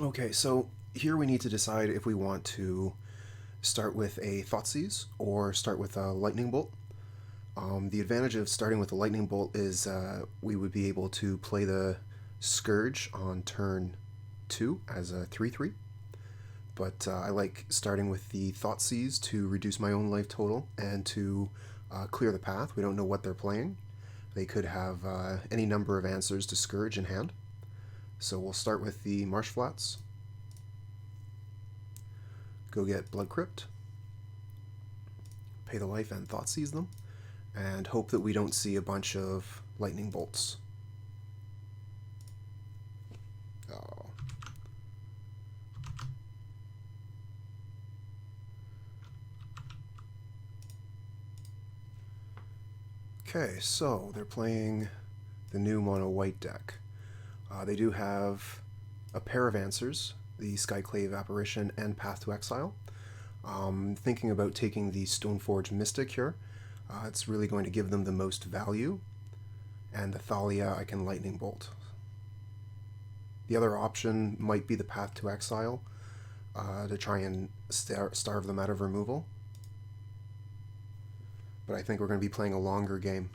Okay, so here we need to decide if we want to start with a Thoughtseize or start with a Lightning Bolt. The advantage of starting with a Lightning Bolt is we would be able to play the Scourge on turn 2 as a 3/3, but I like starting with the Thoughtseize to reduce my own life total and to clear the path. We don't know what they're playing. They could have any number of answers to Scourge in hand. So we'll start with the Marsh Flats. Go get Blood Crypt. Pay the life and Thoughtseize them. And hope that we don't see a bunch of lightning bolts. Oh. Okay, so they're playing the new mono white deck. They do have a pair of answers, the Skyclave Apparition and Path to Exile. Thinking about taking the Stoneforge Mystic here. It's really going to give them the most value, and the Thalia I can Lightning Bolt. The other option might be the Path to Exile to try and starve them out of removal, but I think we're going to be playing a longer game.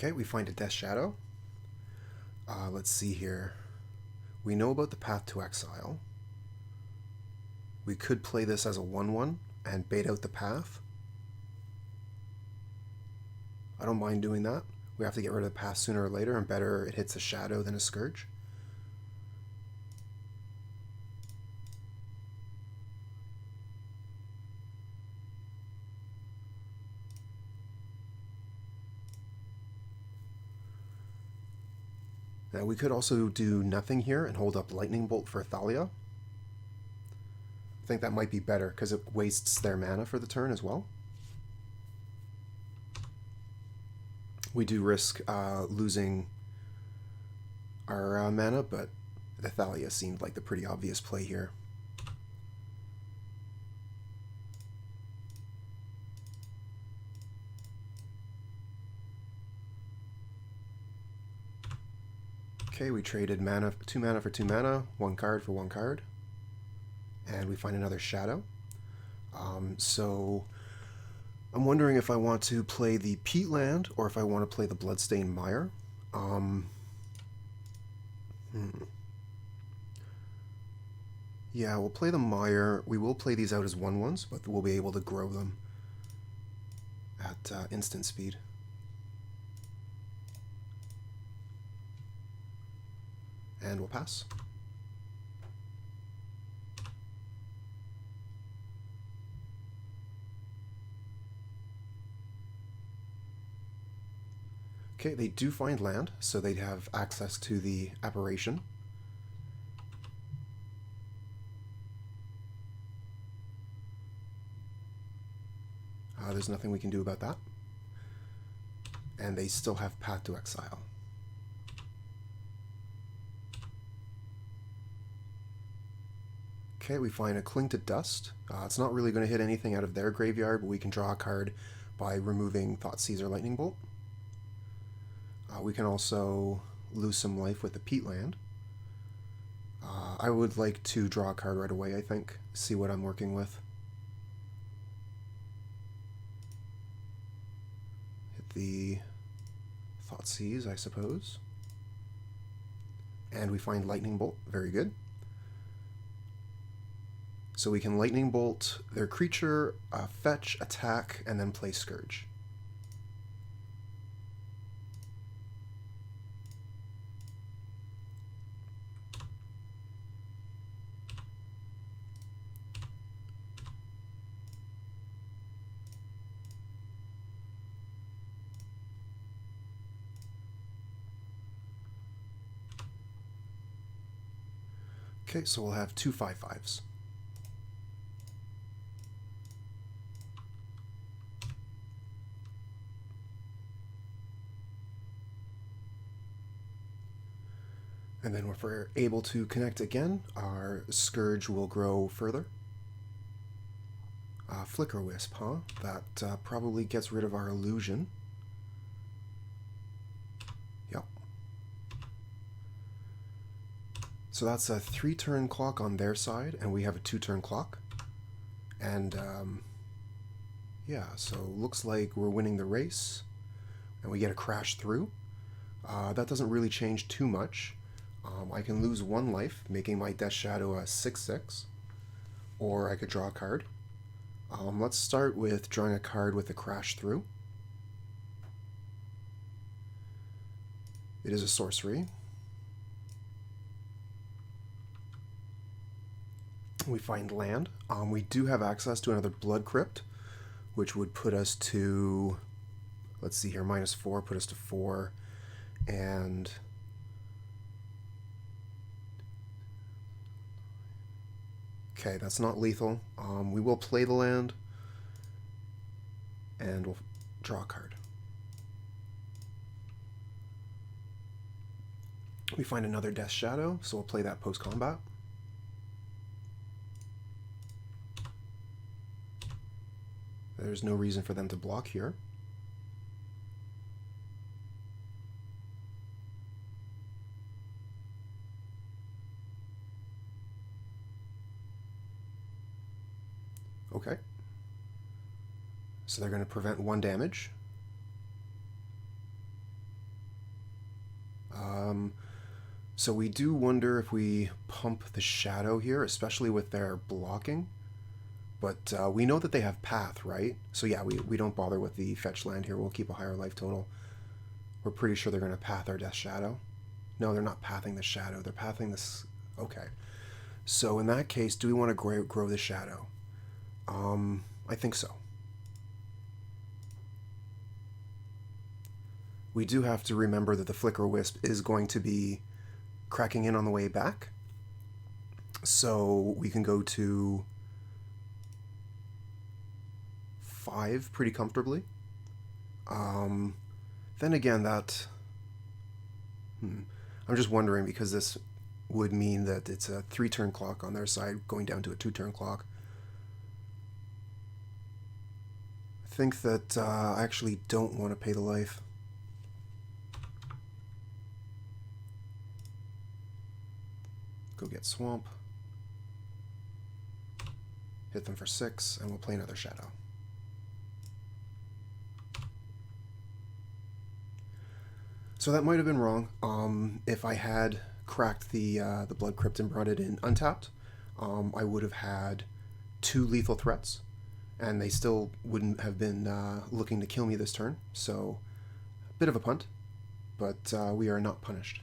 Okay, we find a Death Shadow. Let's see here. We know about the Path to Exile. We could play this as a 1/1 and bait out the path. I don't mind doing that. We have to get rid of the path sooner or later, and better it hits a Shadow than a Scourge. Now we could also do nothing here and hold up Lightning Bolt for Thalia. I think that might be better because it wastes their mana for the turn as well. We do risk losing our mana, but the Thalia seemed like the pretty obvious play here. Okay, we traded 2 mana for 2 mana, 1 card for 1 card, and we find another Shadow. So I'm wondering if I want to play the Peatland or if I want to play the Bloodstained Mire. Yeah, we'll play the Mire. We will play these out as 1/1s, but we'll be able to grow them at instant speed. And we'll pass. Okay, they do find land, so they have access to the Apparition. There's nothing we can do about that. And they still have Path to Exile. Okay, we find a Cling to Dust. It's not really going to hit anything out of their graveyard, but we can draw a card by removing Thoughtseize or Lightning Bolt. We can also lose some life with the Peatland. I would like to draw a card right away, I think. See what I'm working with. Hit the Thoughtseize, I suppose. And we find Lightning Bolt. Very good. So we can Lightning Bolt their creature, fetch, attack, and then play Scourge. Okay, so we'll have 2 5/5s. And then if we're able to connect again, our Scourge will grow further. Flicker Wisp, huh? That probably gets rid of our illusion. Yep. So that's a 3-turn clock on their side, and we have a 2-turn clock. And, yeah, so looks like we're winning the race, and we get a crash through. That doesn't really change too much. I can lose 1 life, making my Death Shadow a 6/6, or I could draw a card. Let's start with drawing a card with a crash through. It is a sorcery. We find land. We do have access to another Blood Crypt, which would put us to, let's see here, -4, put us to 4, and okay, that's not lethal. We will play the land, and we'll draw a card. We find another Death Shadow, so we'll play that post-combat. There's no reason for them to block here. Okay. So they're going to prevent 1 damage. So we do wonder if we pump the Shadow here, especially with their blocking. But we know that they have Path, right? So yeah, we don't bother with the fetch land here. We'll keep a higher life total. We're pretty sure they're going to path our Death Shadow. No, they're not pathing the Shadow. They're pathing this... Okay. So in that case, do we want to grow the Shadow? I think so. We do have to remember that the Flicker Wisp is going to be cracking in on the way back. So we can go to 5 pretty comfortably. Then again, that... I'm just wondering, because this would mean that it's a 3-turn clock on their side, going down to a 2-turn clock. I think that I actually don't want to pay the life. Go get Swamp. Hit them for 6, and we'll play another Shadow. So that might have been wrong. If I had cracked the Blood Crypt and brought it in untapped, I would have had 2 lethal threats, and they still wouldn't have been looking to kill me this turn. So, a bit of a punt, but we are not punished.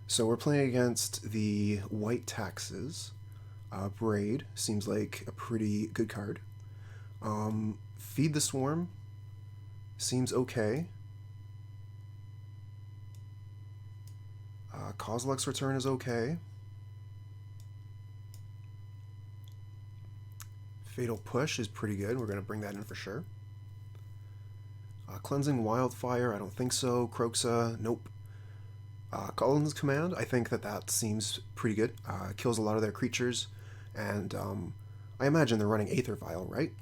So we're playing against the White Taxes. Abrade seems like a pretty good card. Feed the Swarm seems okay. Kozilek's Return is okay. Fatal Push is pretty good. We're going to bring that in for sure. Cleansing Wildfire, I don't think so. Kroza, nope. Cullen's Command, I think that seems pretty good. Kills a lot of their creatures, and I imagine they're running Aether Vial, right?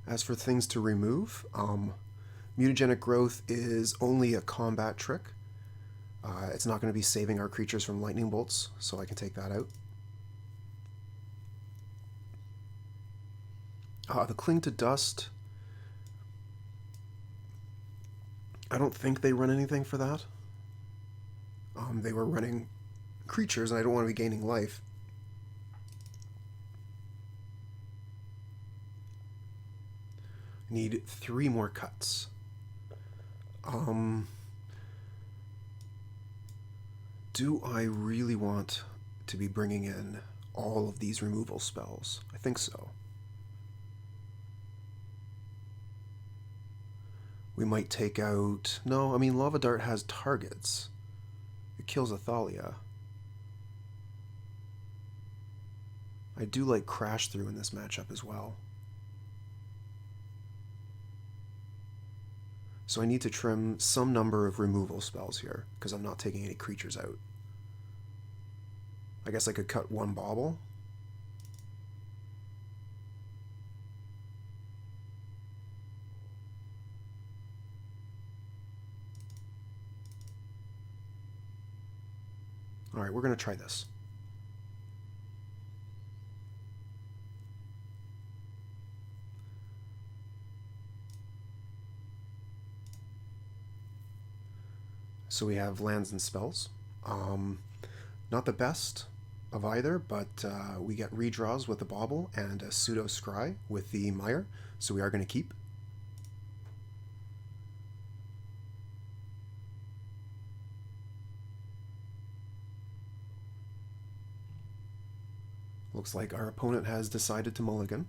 As for things to remove, Mutagenic Growth is only a combat trick. It's not going to be saving our creatures from lightning bolts, so I can take that out. The Cling to Dust, I don't think they run anything for that. They were running creatures, and I don't want to be gaining life. Need 3 more cuts. Do I really want to be bringing in all of these removal spells? I think so. We might take out... No, I mean, Lava Dart has targets. It kills Athalia. I do like Crash Through in this matchup as well. So I need to trim some number of removal spells here, because I'm not taking any creatures out. I guess I could cut one Bauble. Alright, we're going to try this. So we have lands and spells. Not the best of either, but we get redraws with the Bauble and a pseudo scry with the Mire, so we are going to keep. Looks like our opponent has decided to mulligan.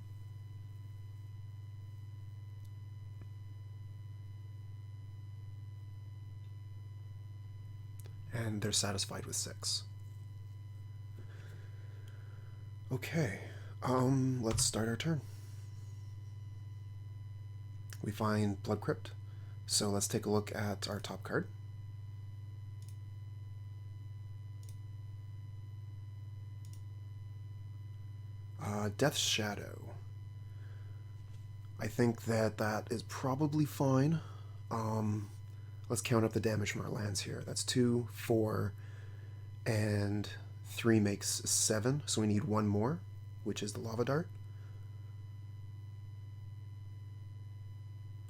And they're satisfied with 6. Okay, let's start our turn. We find Blood Crypt, so let's take a look at our top card. Death's Shadow. I think that is probably fine. Let's count up the damage from our lands here. That's 2, 4, and 3 makes 7, so we need 1 more, which is the Lava Dart.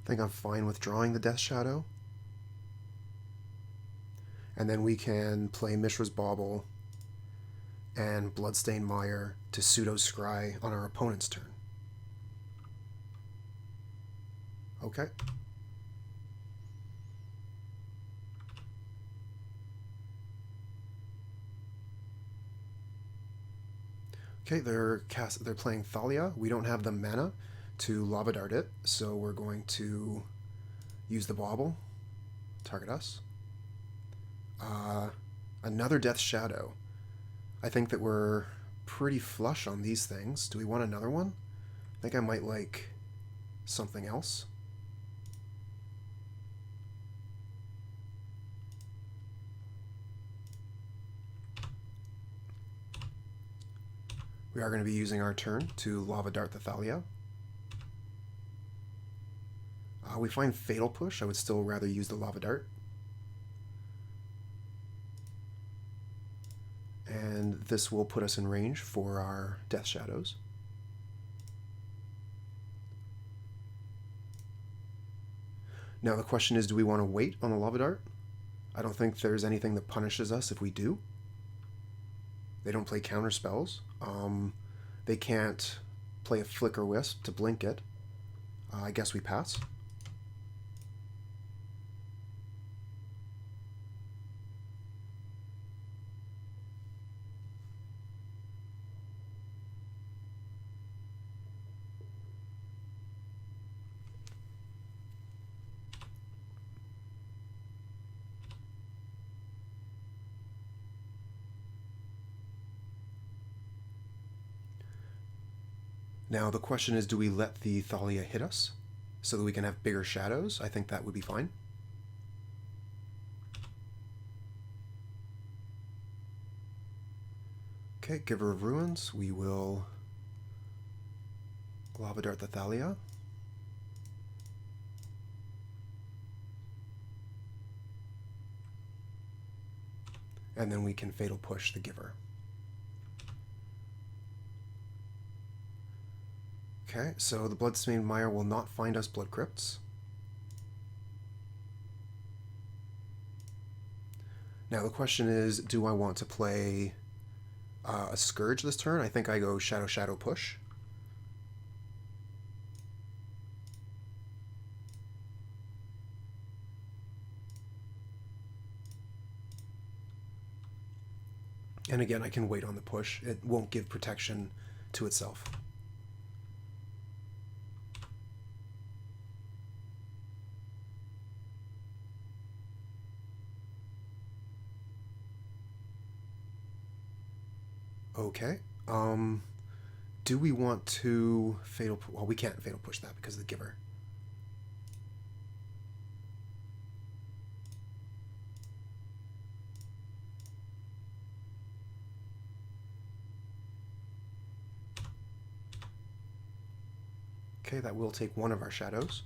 I think I'm fine with drawing the Death Shadow. And then we can play Mishra's Bauble and Bloodstained Mire to pseudo scry on our opponent's turn. Okay. Okay, they're playing Thalia. We don't have the mana to Lava Dart it, so we're going to use the Bauble. Target us. Another Death Shadow. I think that we're pretty flush on these things. Do we want another one? I think I might like something else. We are going to be using our turn to Lava Dart the Thalia. We find Fatal Push. I would still rather use the Lava Dart. And this will put us in range for our Death Shadows. Now the question is, do we want to wait on the Lava Dart? I don't think there's anything that punishes us if we do. They don't play counter spells. They can't play a Flicker Wisp to blink it. I guess we pass. Now the question is, do we let the Thalia hit us so that we can have bigger shadows? I think that would be fine. Okay, Giver of Ruins. We will Lava Dart the Thalia. And then we can Fatal Push the Giver. Okay, so the Bloodstained Mire will not find us Blood Crypts. Now the question is, do I want to play a Scourge this turn? I think I go Shadow Shadow Push. And again, I can wait on the push. It won't give protection to itself. Okay. Do we want to fatal? Well, we can't fatal push that because of the Giver. Okay, that will take one of our shadows.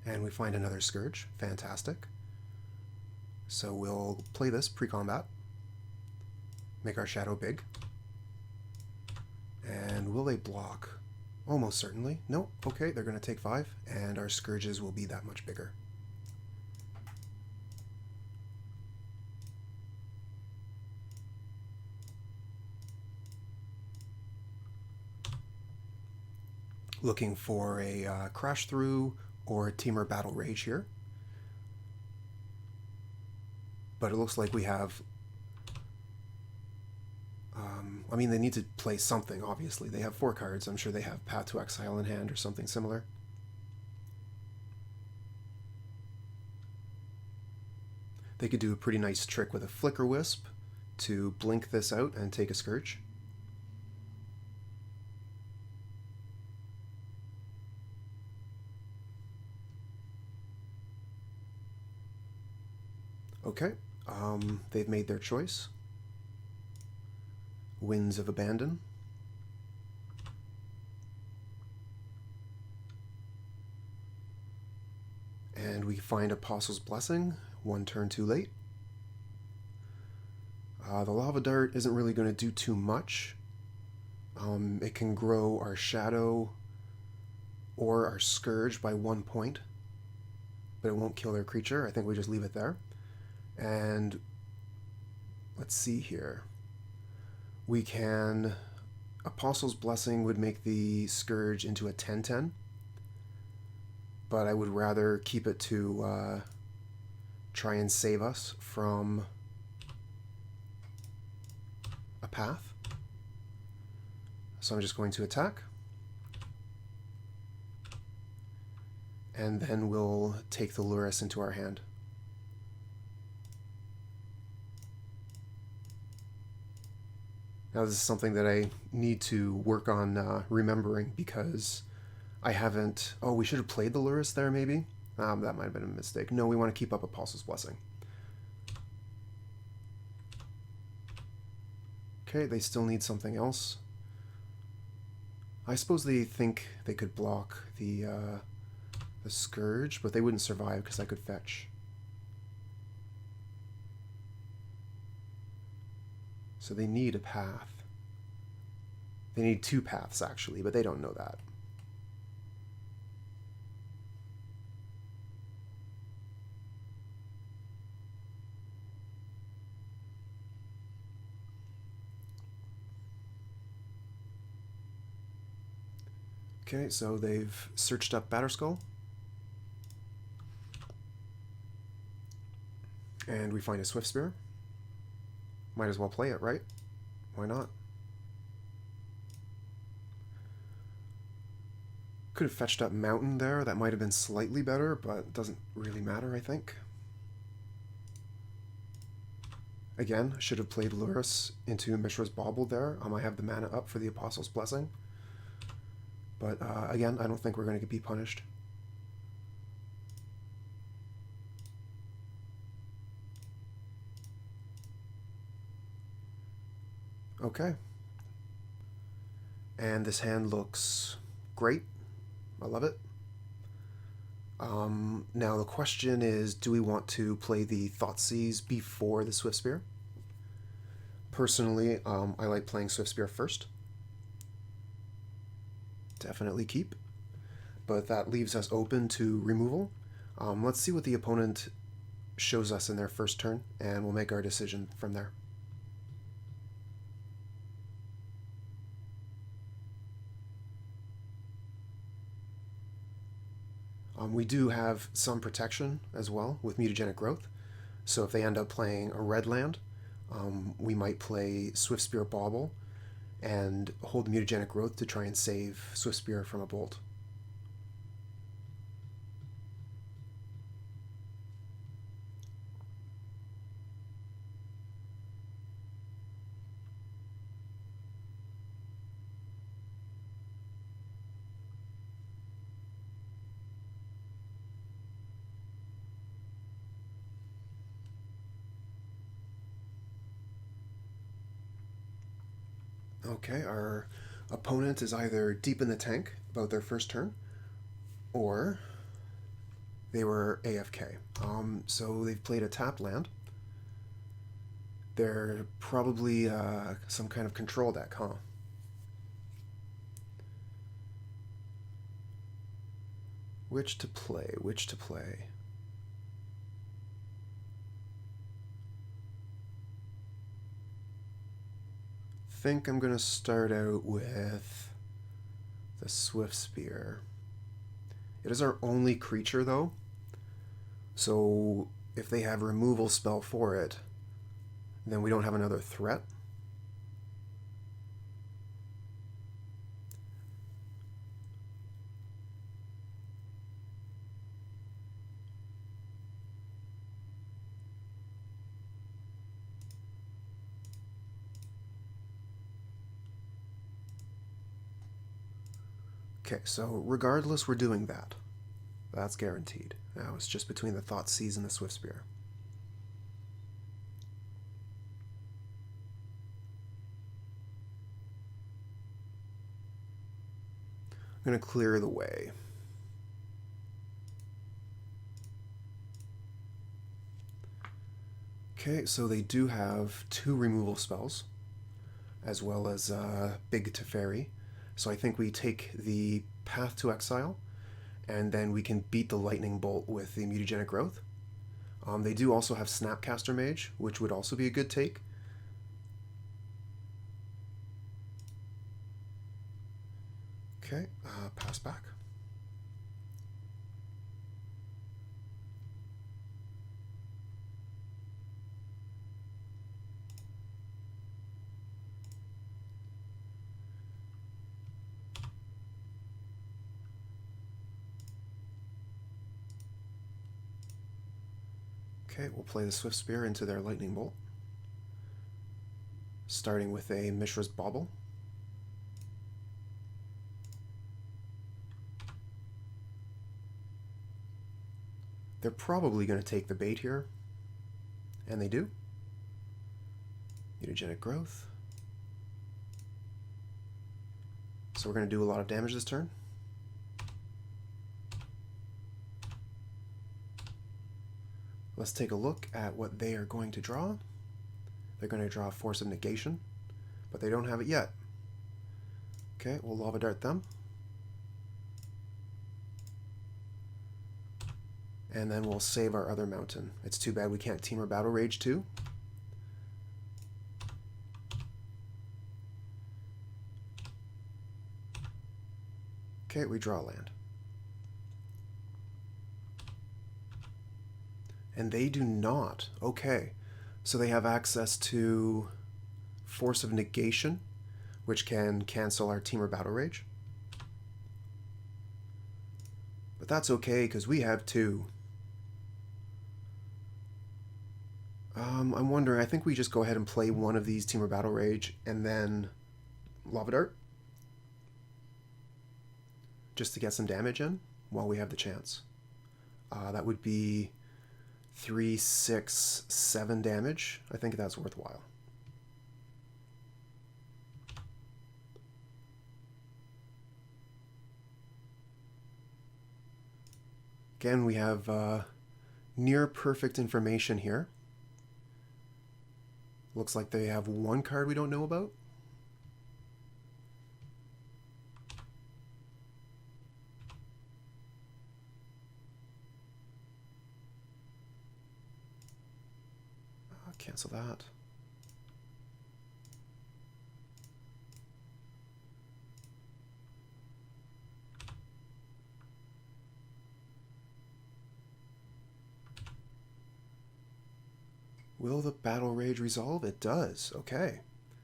And we find another Scourge. Fantastic. So we'll play this pre-combat. Make our shadow big. And will they block? Almost certainly. Nope. Okay, they're going to take 5, and our Scourges will be that much bigger. Looking for a Crash Through or a Temur Battle Rage here. But it looks like we have... I mean, they need to play something, obviously. They have 4 cards. I'm sure they have Path to Exile in hand or something similar. They could do a pretty nice trick with a Flicker Wisp to blink this out and take a Scourge. Okay, they've made their choice. Winds of Abandon. And we find Apostle's Blessing, 1 turn too late. The Lava Dart isn't really going to do too much. It can grow our Shadow or our Scourge by 1 point, but it won't kill their creature. I think we just leave it there. And let's see here. We can... Apostle's Blessing would make the Scourge into a 10/10, but I would rather keep it to try and save us from a path. So I'm just going to attack. And then we'll take the Lurrus into our hand. Now this is something that I need to work on remembering, because I haven't... Oh, we should have played the Lurrus there, maybe? That might have been a mistake. No, we want to keep up Apostle's Blessing. Okay, they still need something else. I suppose they think they could block the Scourge, but they wouldn't survive because I could fetch. So they need a path. They need 2 paths, actually, but they don't know that. Okay, so they've searched up Batterskull. And we find a Swiftspear. Might as well play it, right? Why not? Could have fetched up Mountain there. That might have been slightly better, but it doesn't really matter, I think. Again, I should have played Lurrus into Mishra's Bauble there. I have the mana up for the Apostle's Blessing. But again, I don't think we're going to be punished. Okay. And this hand looks great. I love it. Now the question is, do we want to play the Thoughtseize before the Swiftspear? Personally, I like playing Swiftspear first. Definitely keep. But that leaves us open to removal. Let's see what the opponent shows us in their first turn, and we'll make our decision from there. We do have some protection as well with Mutagenic Growth. So if they end up playing a red land, we might play Swiftspear Bauble and hold Mutagenic Growth to try and save Swiftspear from a bolt. Okay, our opponent is either deep in the tank about their first turn, or they were AFK. So they've played a tapped land. They're probably some kind of control deck, huh? Which to play? Which to play? I think I'm going to start out with the Swiftspear. It is our only creature, though. So if they have removal spell for it, then we don't have another threat. Okay, so regardless, we're doing that. That's guaranteed. Now it's just between the Thoughtseize and the Swiftspear. I'm going to clear the way. Okay, so they do have 2 removal spells, as well as Big Teferi. So I think we take the Path to Exile, and then we can beat the Lightning Bolt with the Mutagenic Growth. They do also have Snapcaster Mage, which would also be a good take. Okay, pass back. Okay, we'll play the Swiftspear into their Lightning Bolt, starting with a Mishra's Bauble. They're probably going to take the bait here, and they do. Mutagenic Growth. So we're going to do a lot of damage this turn. Let's take a look at what they are going to draw. They're going to draw Force of Negation, but they don't have it yet. Okay, we'll Lava Dart them. And then we'll save our other mountain. It's too bad we can't Temur Battle Rage too. Okay, we draw land. And they do not. Okay. So they have access to Force of Negation, which can cancel our Temur Battle Rage. But that's okay, because we have 2. I'm wondering, I think we just go ahead and play one of these Temur Battle Rage and then Lava Dart, just to get some damage in while we have the chance. That would be 3, 6, 7 damage. I think that's worthwhile. Again, we have near perfect information here. Looks like they have 1 card we don't know about. Cancel that. Will the Battle Rage resolve? It does. Okay.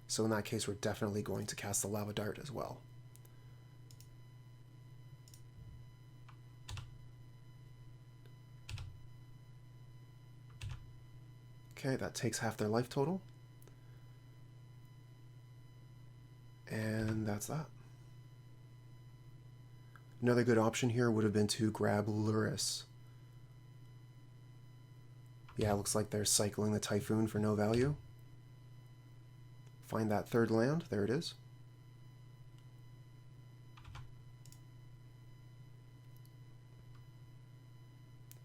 So in that case, we're definitely going to cast the Lava Dart as well. Okay, that takes half their life total. And that's that. Another good option here would have been to grab Lurrus. Yeah, it looks like they're cycling the Typhoon for no value. Find that 3rd land. There it is.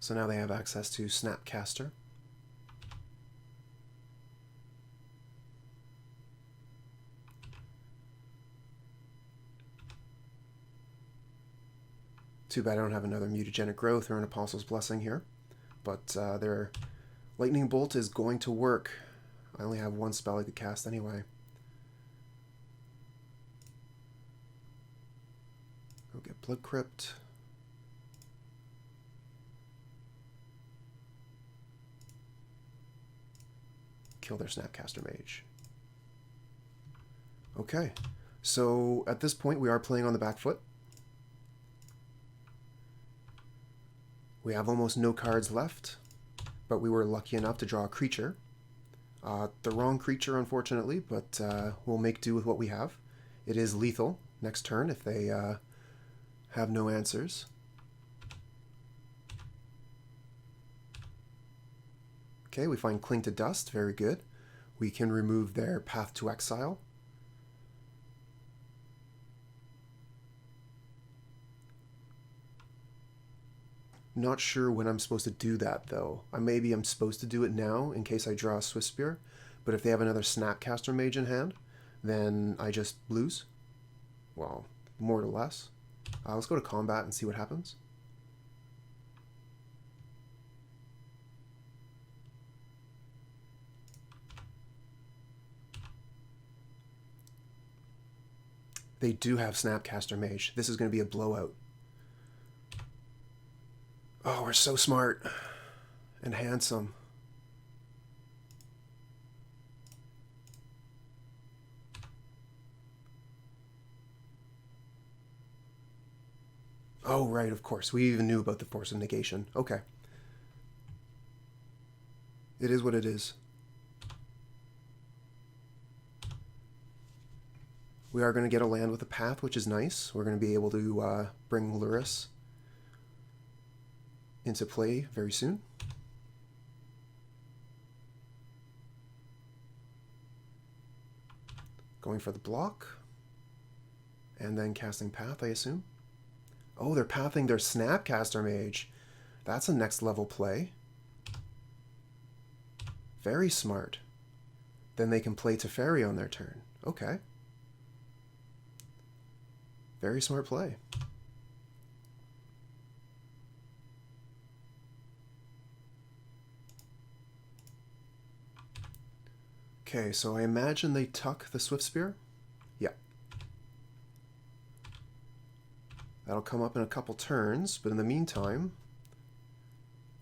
So now they have access to Snapcaster. Too bad I don't have another Mutagenic Growth or an Apostle's Blessing here. But their Lightning Bolt is going to work. I only have one spell I could cast anyway. Go get Blood Crypt. Kill their Snapcaster Mage. Okay, so at this point we are playing on the back foot. We have almost no cards left, but we were lucky enough to draw a creature. The wrong creature, unfortunately, but we'll make do with what we have. It is lethal next turn if they have no answers. Okay, we find Cling to Dust, very good. We can remove their Path to Exile. Not sure when I'm supposed to do that, though. Maybe I'm supposed to do it now in case I draw a Swiftspear, but if they have another Snapcaster Mage in hand, then I just lose. Well, more or less. Let's go to combat and see what happens. They do have Snapcaster Mage. This is going to be a blowout. Oh, we're so smart and handsome. Oh, right, of course. We even knew about the Force of Negation. Okay. It is what it is. We are going to get a land with a path, which is nice. We're going to be able to bring Lurrus into play very soon. Going for the block. And then casting Path, I assume. Oh, they're pathing their Snapcaster Mage. That's a next level play. Very smart. Then they can play Teferi on their turn. Okay. Very smart play. Okay, so I imagine they tuck the Swiftspear. Yeah. That'll come up in a couple turns, but in the meantime,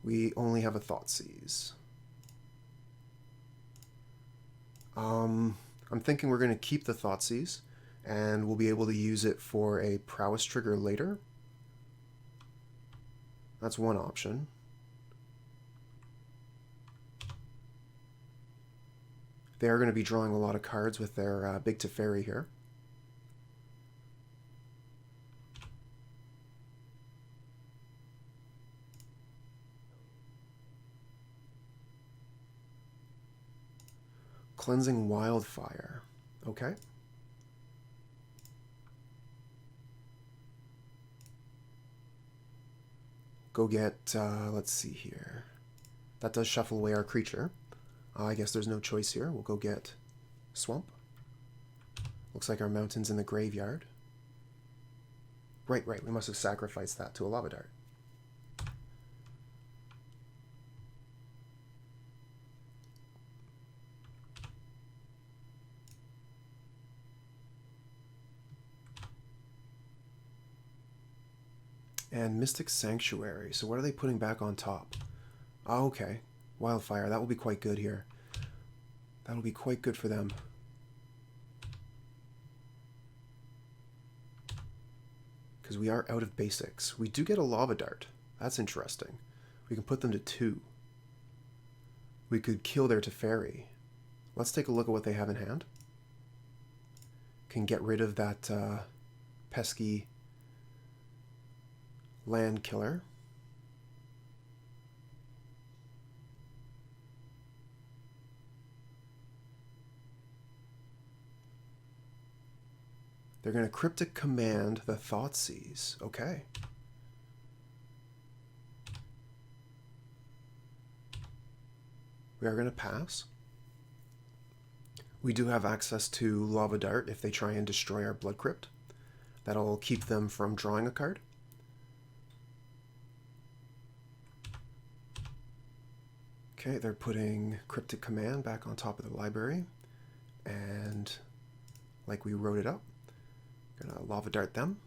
we only have a Thoughtseize. I'm thinking we're going to keep the Thoughtseize, and we'll be able to use it for a Prowess trigger later. That's one option. They are going to be drawing a lot of cards with their big Teferi here. Cleansing Wildfire. Okay. Go get, let's see here. That does shuffle away our creature. I guess there's no choice here. We'll go get Swamp. Looks like our mountain's in the graveyard. Right. We must have sacrificed that to a Lava Dart. And Mystic Sanctuary. So what are they putting back on top? Oh, okay. Wildfire. That will be quite good here. That will be quite good for them. Because we are out of basics. We do get a Lava Dart. That's interesting. We can put them to 2. We could kill their Teferi. Let's take a look at what they have in hand. Can get rid of that pesky land killer. They're going to Cryptic Command the Thoughtseize. Okay. We are going to pass. We do have access to Lava Dart if they try and destroy our Blood Crypt. That'll keep them from drawing a card. Okay, they're putting Cryptic Command back on top of the library. And like we wrote it up, gonna Lava Dart them.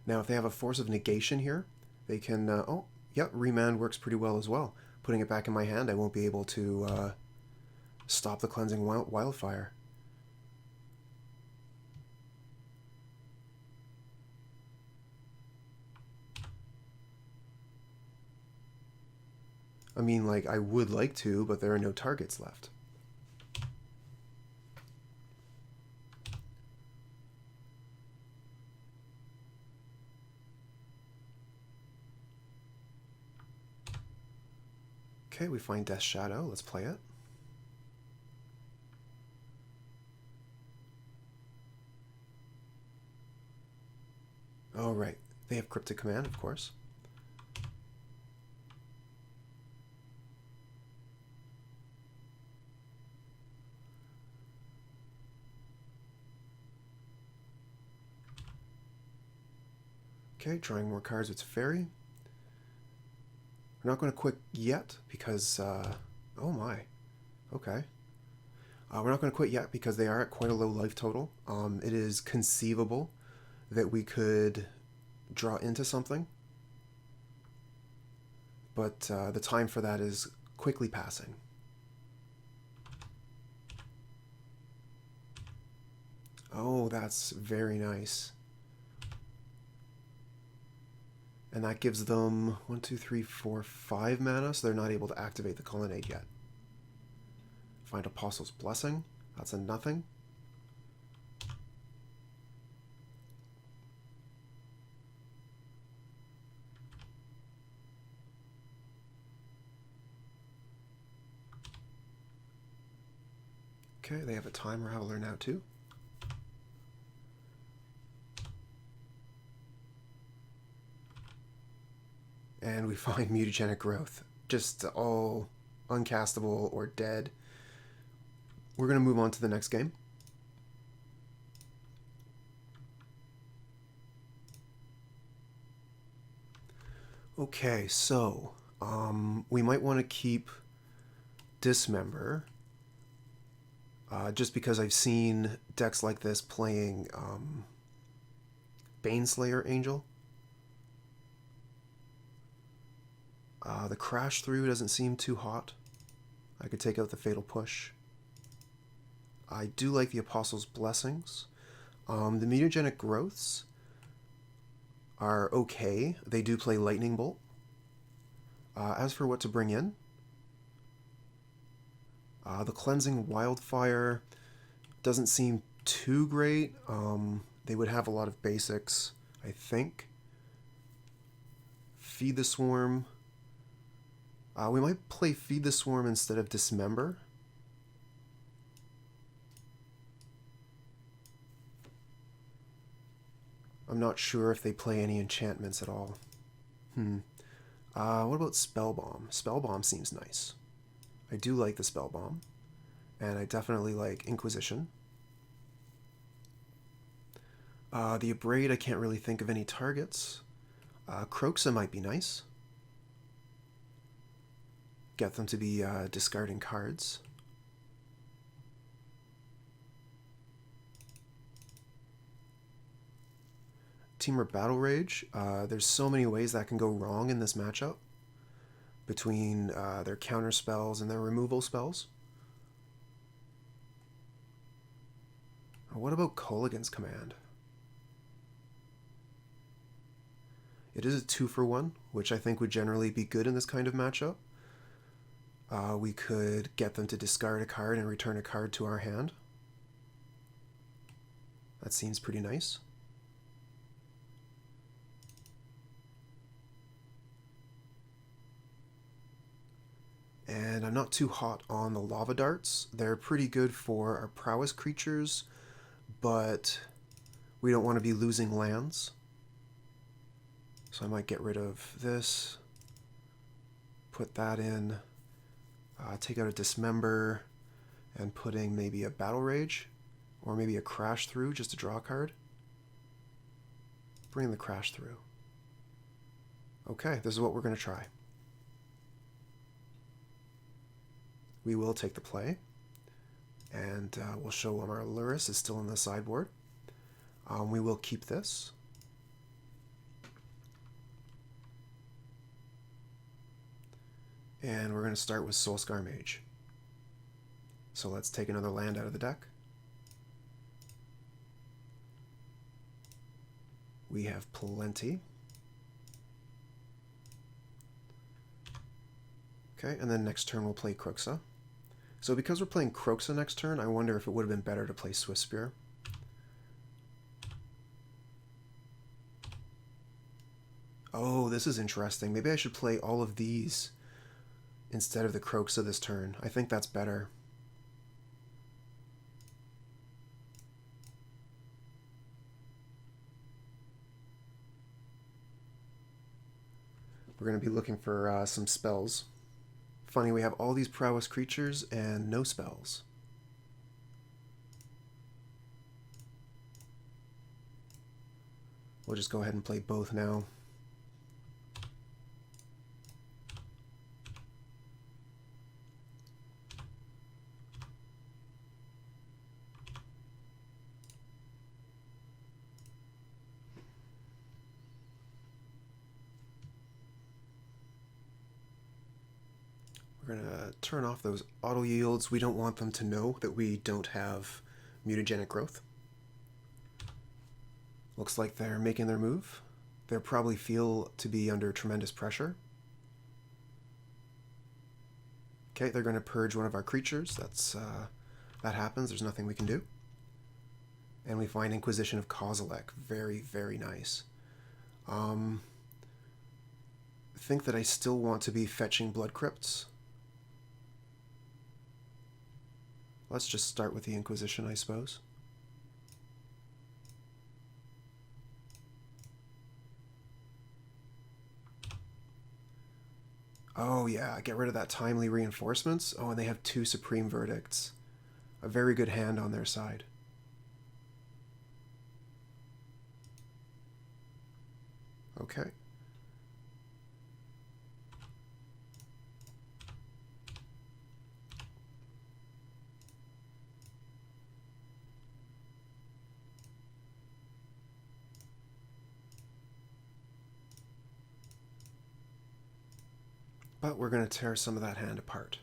Now, if they have a Force of Negation here, they can, oh, yeah, Remand works pretty well as well. Putting it back in my hand, I won't be able to stop the Cleansing Wildfire. I mean, like, I would like to, but there are no targets left. Okay, we find Death Shadow. Let's play it. Oh, right. They have Cryptic Command, of course. Okay, drawing more cards with Fairy. We're not going to quit yet because, oh my, okay. We're not going to quit yet because they are at quite a low life total. It is conceivable that we could draw into something, but the time for that is quickly passing. Oh, that's very nice. And that gives them 1, 2, 3, 4, 5 mana, so they're not able to activate the Colonnade yet. Find Apostle's Blessing. That's a nothing. Okay, they have a Time Raveler now too. And we find Mutagenic Growth. Just all uncastable or dead. We're going to move on to the next game. Okay, so we might want to keep Dismember. Just because I've seen decks like this playing Baneslayer Angel. The Crash Through doesn't seem too hot. I could take out the Fatal Push. I do like the Apostle's Blessings. The Mutagenic Growths are okay. They do play Lightning Bolt. As for what to bring in, the Cleansing Wildfire doesn't seem too great. They would have a lot of basics, I think. Feed the Swarm. We might play Feed the Swarm instead of Dismember. I'm not sure if they play any enchantments at all. What about Spellbomb? Spellbomb seems nice. I do like the Spellbomb. And I definitely like Inquisition. The Abrade, I can't really think of any targets. Kroza might be nice. Get them to be discarding cards. Temur Battle Rage. There's so many ways that can go wrong in this matchup between their counter spells and their removal spells. What about Kolaghan's Command? It is a 2-for-1, which I think would generally be good in this kind of matchup. We could get them to discard a card and return a card to our hand. That seems pretty nice. And I'm not too hot on the Lava Darts. They're pretty good for our Prowess creatures, but We don't want to be losing lands. So I might get rid of this. Put that in. Take out a Dismember and putting maybe a Battle Rage or maybe a Crash Through just to draw a card. Bring the Crash Through. Okay, this is what we're going to try. We will take the play, and we'll show when our Lurrus is still in the sideboard. We will keep this. And we're going to start with Soul-Scar Mage. So let's take another land out of the deck. We have plenty. Okay, and then next turn we'll play Kroza. So because we're playing Kroza next turn, I wonder if it would have been better to play Swiftspear. Oh, this is interesting. Maybe I should play all of these instead of the Kroza this turn. I think that's better. We're going to be looking for some spells. Funny, we have all these Prowess creatures and no spells. We'll just go ahead and play both now. We're going to turn off those auto yields. We don't want them to know that we don't have Mutagenic Growth. Looks like they're making their move. They probably feel to be under tremendous pressure. Okay, they're going to purge one of our creatures. That happens. There's nothing we can do. And we find Inquisition of Kozilek. Very, very nice. I think that I still want to be fetching Blood Crypts. Let's just start with the Inquisition, I suppose. Oh yeah, get rid of that timely reinforcements. Oh, and they have 2 Supreme Verdicts. A very good hand on their side. Okay. But we're going to tear some of that hand apart.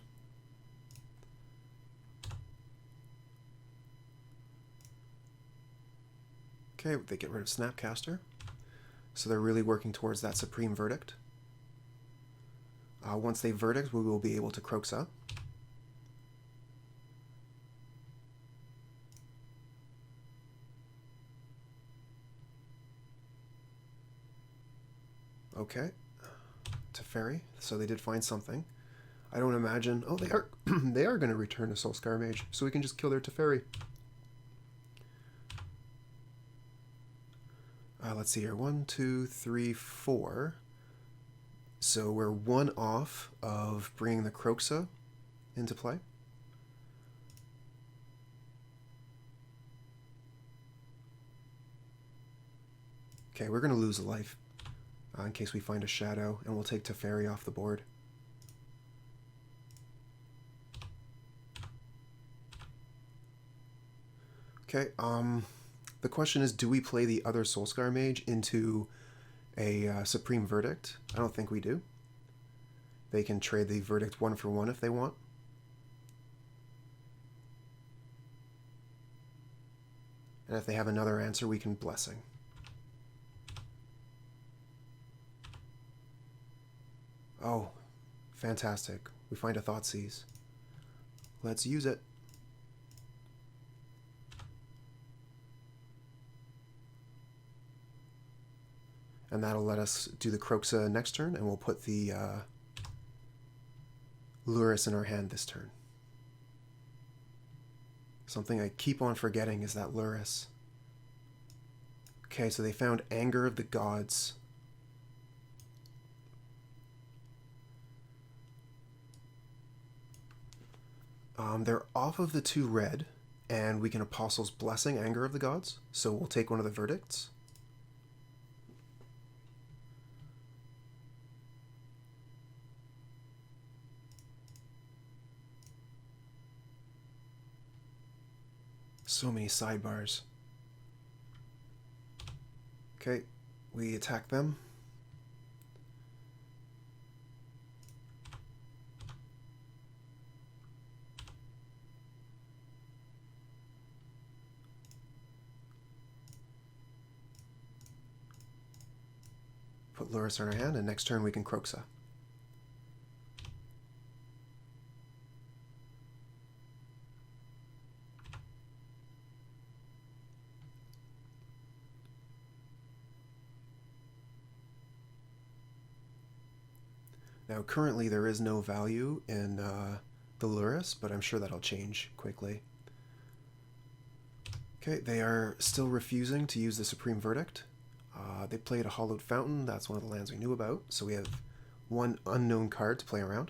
Okay, they get rid of Snapcaster. So they're really working towards that Supreme Verdict. Once they verdict, we will be able to Kroza. Okay. Teferi, so they did find something. I don't imagine... Oh, they are they are going to return a Soul-Scar Mage, so we can just kill their Teferi. Let's see here. 1, 2, 3, 4. So we're 1 off of bringing the Kroza into play. Okay, we're going to lose a life. In case we find a shadow, and we'll take Teferi off the board. Okay, the question is, do we play the other Soul-Scar Mage into a Supreme Verdict? I don't think we do. They can trade the Verdict 1 for 1 if they want. And if they have another answer, we can Blessing. Oh, fantastic. We find a Thoughtseize. Let's use it. And that'll let us do the Kroza next turn, and we'll put the Lurrus in our hand this turn. Something I keep on forgetting is that Lurrus. Okay, so they found Anger of the Gods. They're off of the 2 red, and we can Apostle's Blessing Anger of the Gods, so we'll take one of the verdicts. So many sidebars. Okay, we attack them. Put Lurrus in our hand, and next turn we can Kroza. Now, currently there is no value in the Lurrus, but I'm sure that'll change quickly. Okay, they are still refusing to use the Supreme Verdict. They played a Hallowed Fountain. That's one of the lands we knew about. So we have one unknown card to play around.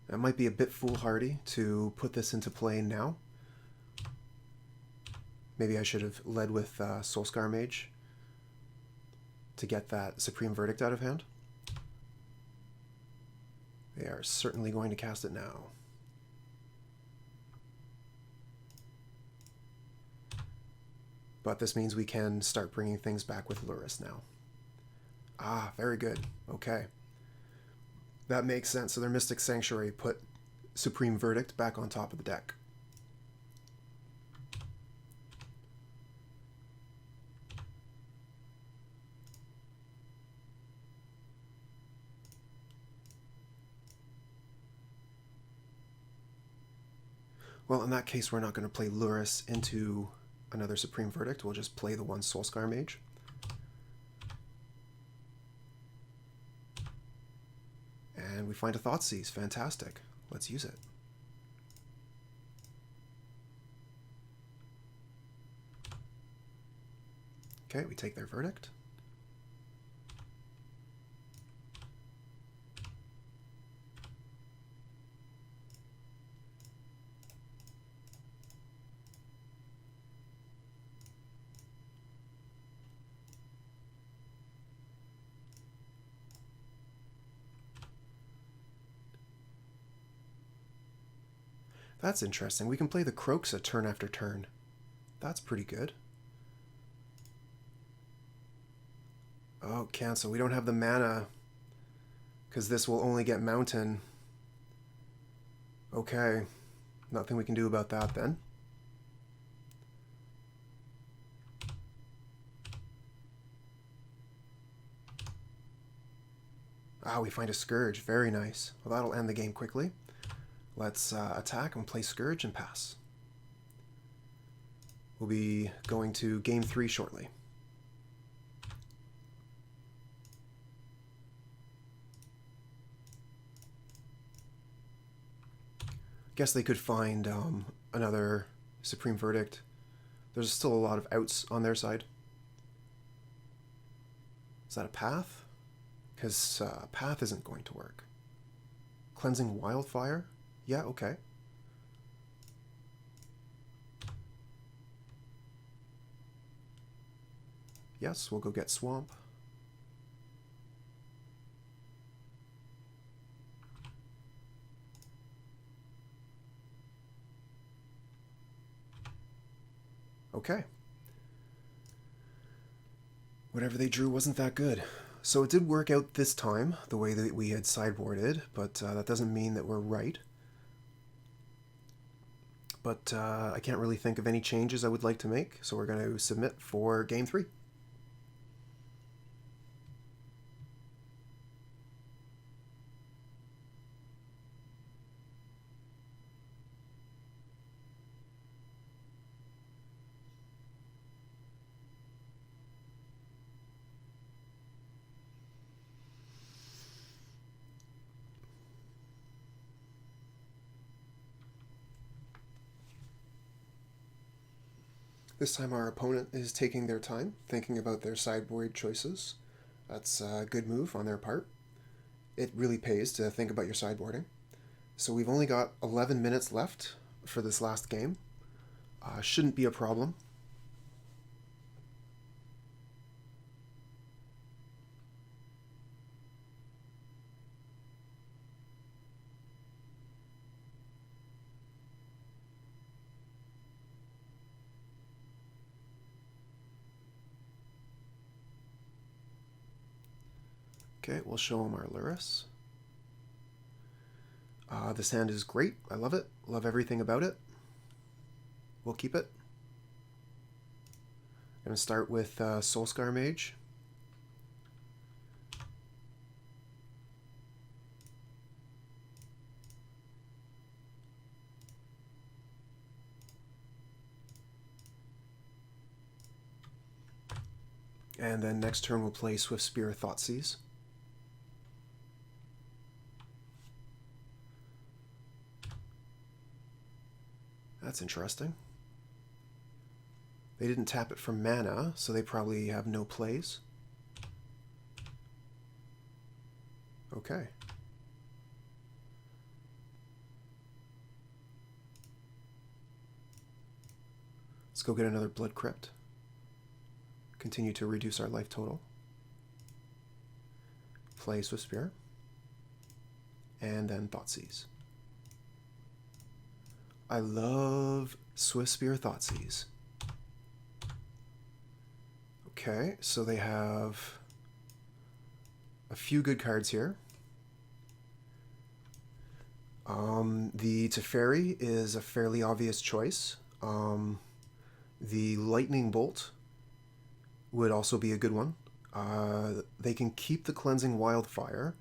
It might be a bit foolhardy to put this into play now. Maybe I should have led with Soul-Scar Mage to get that Supreme Verdict out of hand. They are certainly going to cast it now. But this means we can start bringing things back with Lurrus now. Ah, very good. Okay. That makes sense. So their Mystic Sanctuary put Supreme Verdict back on top of the deck. Well, in that case, we're not going to play Lurrus into another Supreme Verdict. We'll just play the one Soul-Scar Mage. And we find a Thoughtseize. Fantastic. Let's use it. Okay, we take their verdict. That's interesting. We can play the Kroza turn after turn. That's pretty good. Oh, cancel. We don't have the mana because this will only get Mountain. Okay. Nothing we can do about that then. Ah, we find a Scourge. Very nice. Well, that'll end the game quickly. Let's attack and play Scourge and pass. We'll be going to Game 3 shortly. Guess they could find another Supreme Verdict. There's still a lot of outs on their side. Is that a Path? Because Path isn't going to work. Cleansing Wildfire? Yeah, okay. Yes, we'll go get Swamp. Okay. Whatever they drew wasn't that good. So it did work out this time, the way that we had sideboarded, but that doesn't mean that we're right. But I can't really think of any changes I would like to make, so we're going to submit for Game 3. This time our opponent is taking their time, thinking about their sideboard choices. That's a good move on their part. It really pays to think about your sideboarding. So we've only got 11 minutes left for this last game. Shouldn't be a problem. Okay, we'll show him our Lurrus. This hand is great. I love it. Love everything about it. We'll keep it. I'm going to start with Soul-Scar Mage. And then next turn we'll play Swiftspear Thoughtseize. That's interesting. They didn't tap it for mana, so they probably have no plays. Okay. Let's go get another Blood Crypt. Continue to reduce our life total. Play Swiftspear. And then Thoughtseize. I love Swiftspear Thoughtseize. Okay, so they have a few good cards here. The Teferi is a fairly obvious choice. The Lightning Bolt would also be a good one. They can keep the Cleansing Wildfire,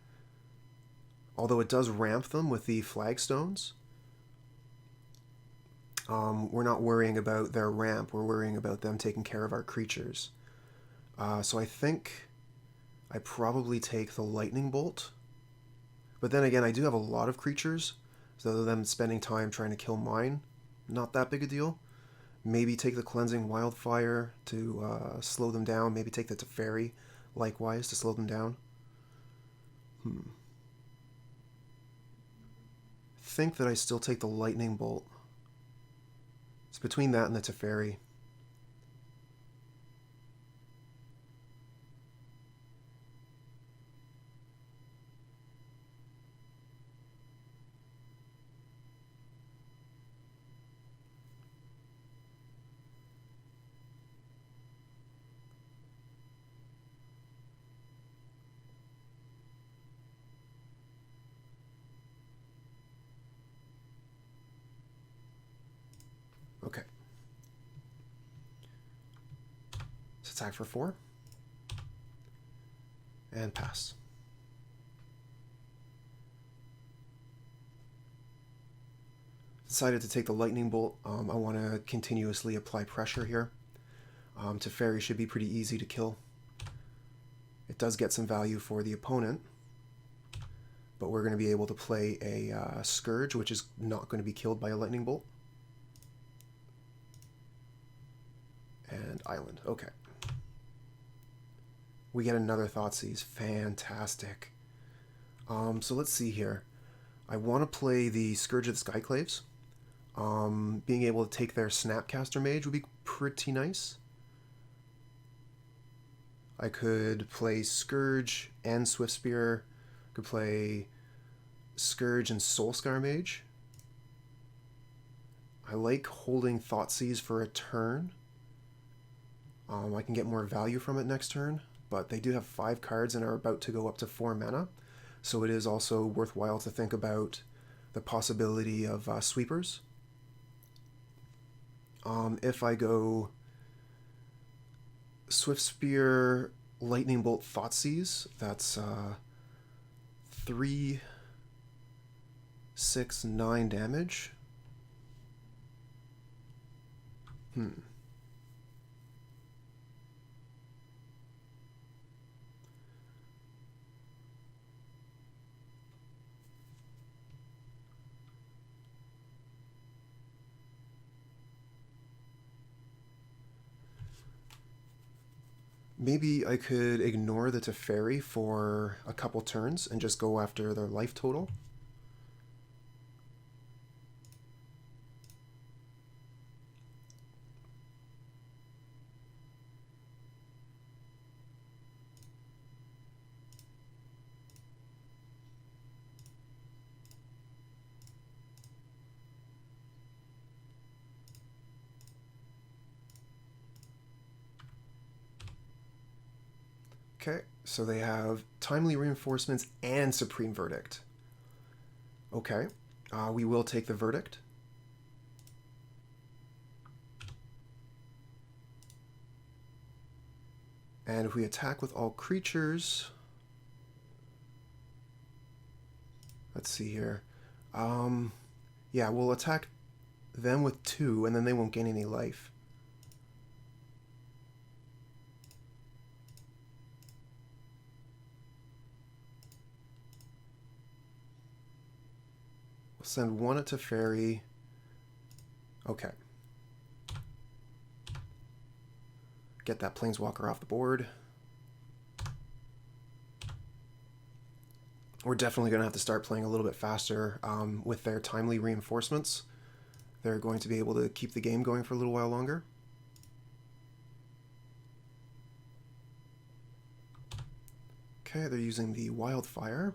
although it does ramp them with the flagstones. We're not worrying about their ramp, we're worrying about them taking care of our creatures. So I think I probably take the Lightning Bolt. But then again, I do have a lot of creatures, so them spending time trying to kill mine, not that big a deal. Maybe take the Cleansing Wildfire to slow them down. Maybe take the Teferi likewise to slow them down. Think that I still take the Lightning Bolt. It's between that and the Teferi. Okay. Let's attack for 4. And pass. Decided to take the Lightning Bolt. I want to continuously apply pressure here. Teferi should be pretty easy to kill. It does get some value for the opponent, but we're going to be able to play a Scourge, which is not going to be killed by a Lightning Bolt. And Island. Okay. We get another Thoughtseize. Fantastic. So let's see here. I want to play the Scourge of the Skyclaves. Being able to take their Snapcaster Mage would be pretty nice. I could play Scourge and Swiftspear. Could play Scourge and Soul-Scar Mage. I like holding Thoughtseize for a turn. I can get more value from it next turn, but they do have 5 cards and are about to go up to 4 mana, so it is also worthwhile to think about the possibility of sweepers. If I go Swiftspear, Lightning Bolt, Thoughtseize, that's 3, 6, 9 damage. Maybe I could ignore the Teferi for a couple turns and just go after their life total. Okay, so they have Timely Reinforcements and Supreme Verdict. Okay, we will take the Verdict. And if we attack with all creatures... Let's see here. Yeah, we'll attack them with 2, and then they won't gain any life. Send 1 at Teferi. Okay. Get that Planeswalker off the board. We're definitely going to have to start playing a little bit faster with their Timely Reinforcements. They're going to be able to keep the game going for a little while longer. Okay, they're using the Wildfire.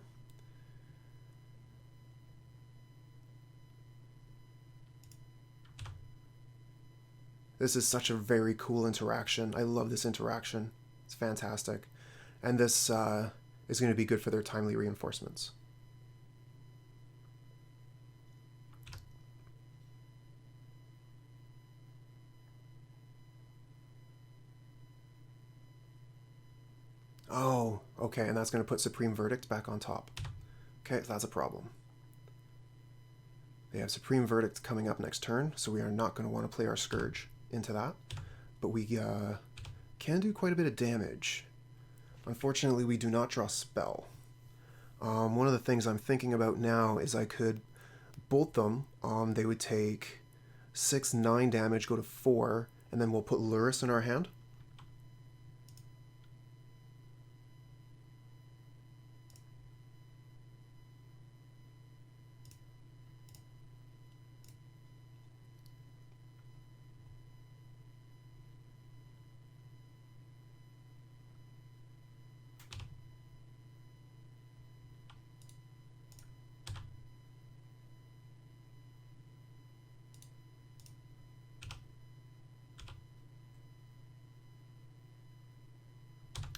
This is such a very cool interaction. I love this interaction. It's fantastic. And this is going to be good for their Timely Reinforcements. Oh, okay, and that's going to put Supreme Verdict back on top. Okay, so that's a problem. They have Supreme Verdict coming up next turn, so we are not going to want to play our Scourge into that, but we can do quite a bit of damage. Unfortunately, we do not draw spell. One of the things I'm thinking about now is I could bolt them. They would take 6, 9 damage, go to 4, and then we'll put Lurrus in our hand.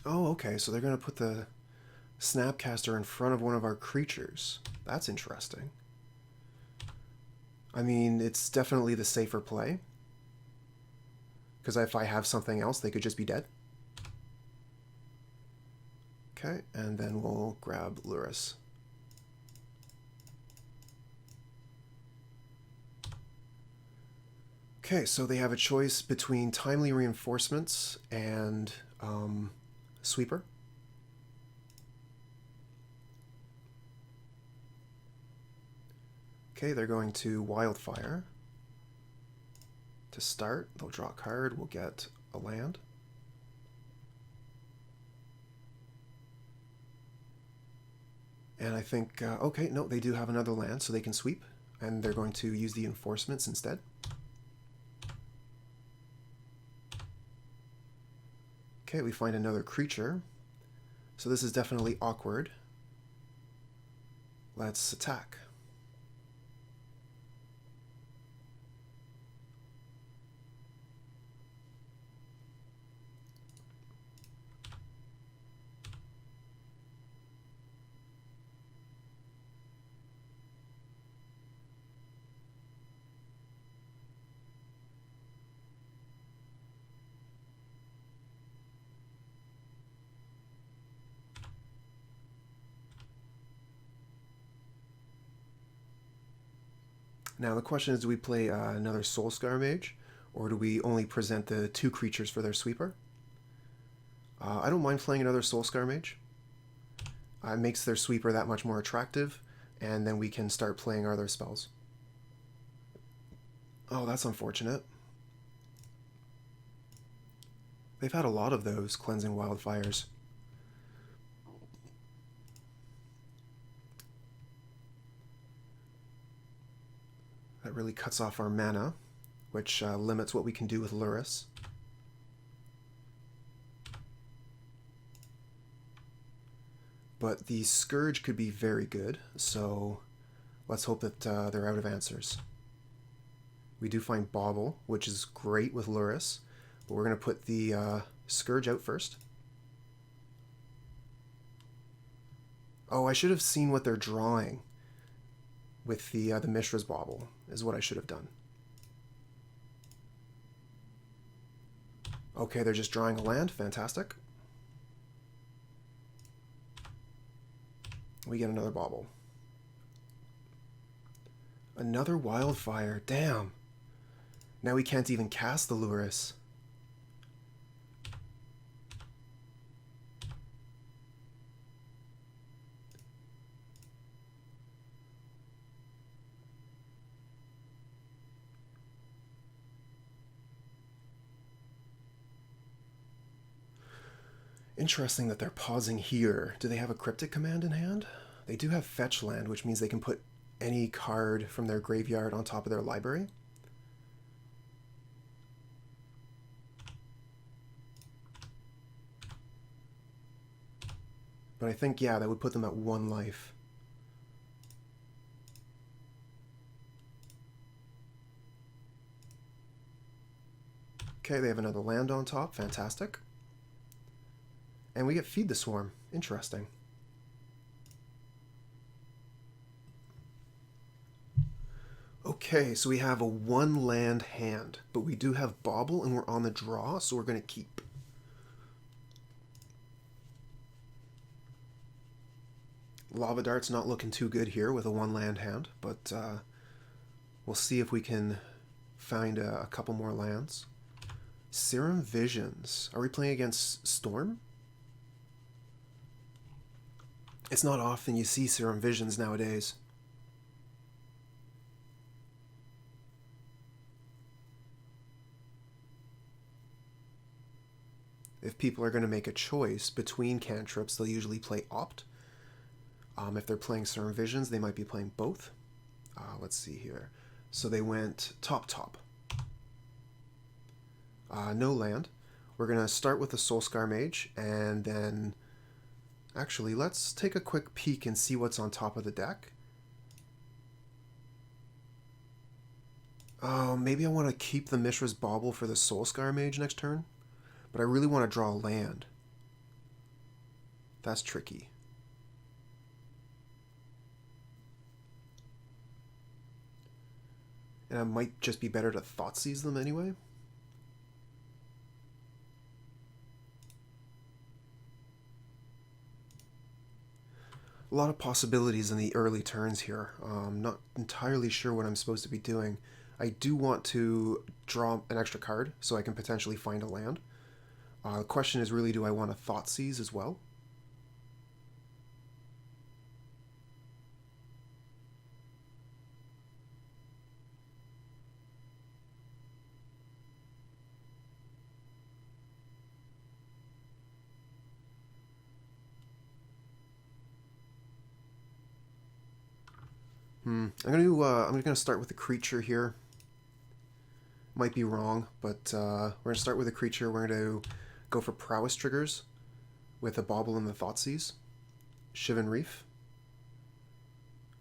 Oh, okay, so they're going to put the Snapcaster in front of one of our creatures. That's interesting. I mean, it's definitely the safer play. Because if I have something else, they could just be dead. Okay, and then we'll grab Lurrus. Okay, so they have a choice between Timely Reinforcements and Sweeper. Okay, they're going to Wildfire. To start, they'll draw a card, we'll get a land. And I think, okay, no, they do have another land, so they can sweep, and they're going to use the Enforcements instead. Okay, we find another creature. So this is definitely awkward. Let's attack. Now the question is, do we play another Soul-Scar Mage, or do we only present the 2 creatures for their sweeper? I don't mind playing another Soul-Scar Mage. It makes their sweeper that much more attractive, and then we can start playing our other spells. Oh, that's unfortunate. They've had a lot of those Cleansing Wildfires. That really cuts off our mana, which limits what we can do with Lurrus. But the Scourge could be very good, so let's hope that they're out of answers. We do find Bauble, which is great with Lurrus, but we're going to put the Scourge out first. Oh, I should have seen what they're drawing with the Mishra's Bauble, is what I should have done. Okay, they're just drawing a land. Fantastic. We get another Bauble. Another Wildfire. Damn. Now we can't even cast the Lurrus. Interesting that they're pausing here. Do they have a cryptic command in hand? They do have fetch land, which means they can put any card from their graveyard on top of their library. But I think, yeah, that would put them at 1 life. Okay, they have another land on top. Fantastic. And we get Feed the Swarm. Interesting. Okay, so we have a 1 land hand, but we do have Bauble and we're on the draw, so we're going to keep. Lava Dart's not looking too good here with a 1 land hand, but we'll see if we can find a couple more lands. Serum Visions. Are we playing against Storm? It's not often you see Serum Visions nowadays. If people are going to make a choice between cantrips, they'll usually play Opt. If they're playing Serum Visions, they might be playing both. Let's see here. So they went top. No land. We're going to start with the Soul-Scar Mage, and then... Actually, let's take a quick peek and see what's on top of the deck. Oh, maybe I want to keep the Mishra's Bauble for the Soul-Scar Mage next turn, but I really want to draw a land. That's tricky. And it might just be better to Thoughtseize them anyway. A lot of possibilities in the early turns here. Not entirely sure what I'm supposed to be doing. I do want to draw an extra card so I can potentially find a land. The question is really, do I want to Thoughtseize as well? I'm gonna start with the creature here. Might be wrong, but we're gonna start with a creature. We're gonna go for Prowess triggers with a Bauble and the Thoughtseize. Shivan Reef.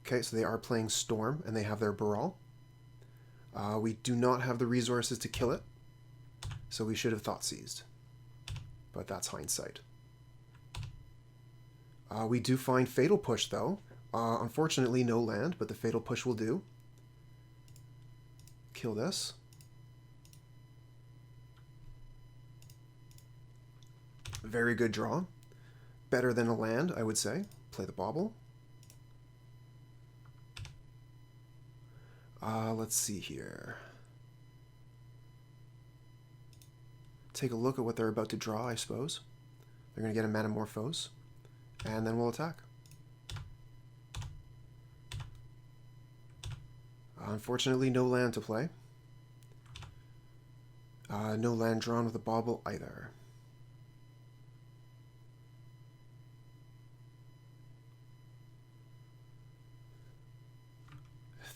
Okay, so they are playing Storm and they have their Baral. We do not have the resources to kill it, so we should have Thoughtseized. But that's hindsight. We do find Fatal Push though. Unfortunately, no land, but the Fatal Push will do. Kill this. Very good draw. Better than a land, I would say. Play the Bauble. Let's see here. Take a look at what they're about to draw, I suppose. They're going to get a Metamorphose, and then we'll attack. Unfortunately, no land to play. No land drawn with a Bauble either.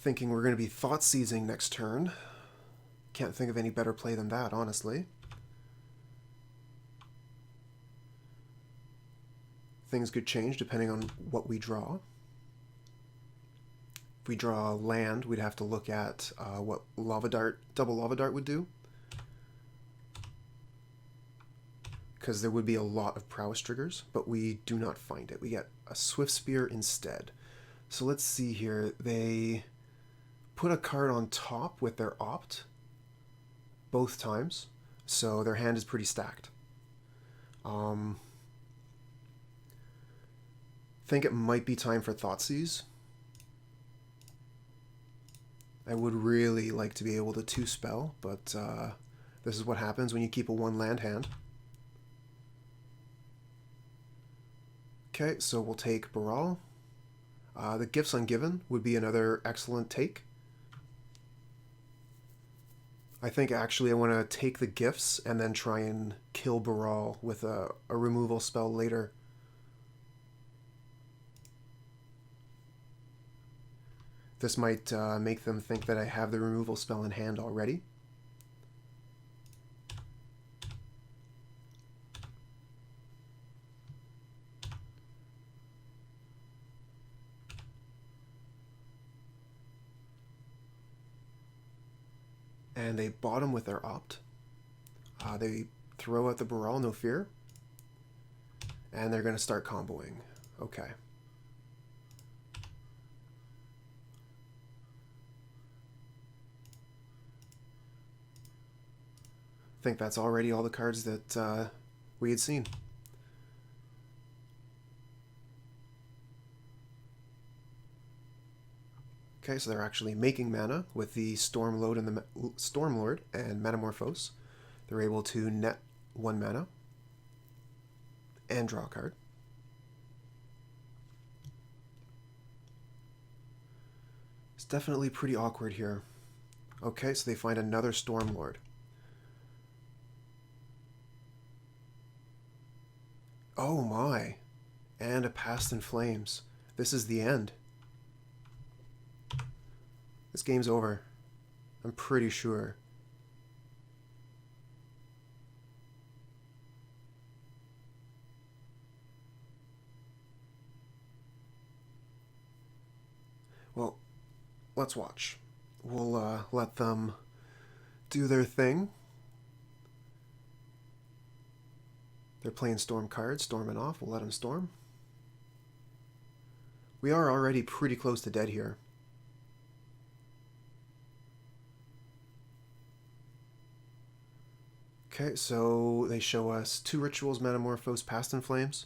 thinking we're going to be Thoughtseizing next turn. Can't think of any better play than that, honestly. Things could change depending on what we draw. If we draw land, we'd have to look at what Lava Dart, double Lava Dart would do. Because there would be a lot of Prowess triggers, but we do not find it. We get a Swiftspear instead. So let's see here. They put a card on top with their opt both times, so their hand is pretty stacked. Think it might be time for Thoughtseize. I would really like to be able to 2-spell, but this is what happens when you keep a 1-land hand. Okay, so we'll take Baral. The Gifts Ungiven would be another excellent take. I think actually I want to take the gifts and then try and kill Baral with a removal spell later. This might make them think that I have the removal spell in hand already. And they bottom with their opt. They throw out the Baral, no fear. And they're going to start comboing. Okay. I think that's already all the cards that we had seen. Okay, so they're actually making mana with the Stormlord and the Stormlord and Metamorphose. They're able to net 1 mana and draw a card. It's definitely pretty awkward here. Okay, so they find another Stormlord. Oh my! And a Past in Flames. This is the end. This game's over. I'm pretty sure. Well, let's watch. We'll let them do their thing. They're playing storm cards, storming off. We'll let them storm. We are already pretty close to dead here. Okay, so they show us 2 rituals, Metamorphose, Past in Flames.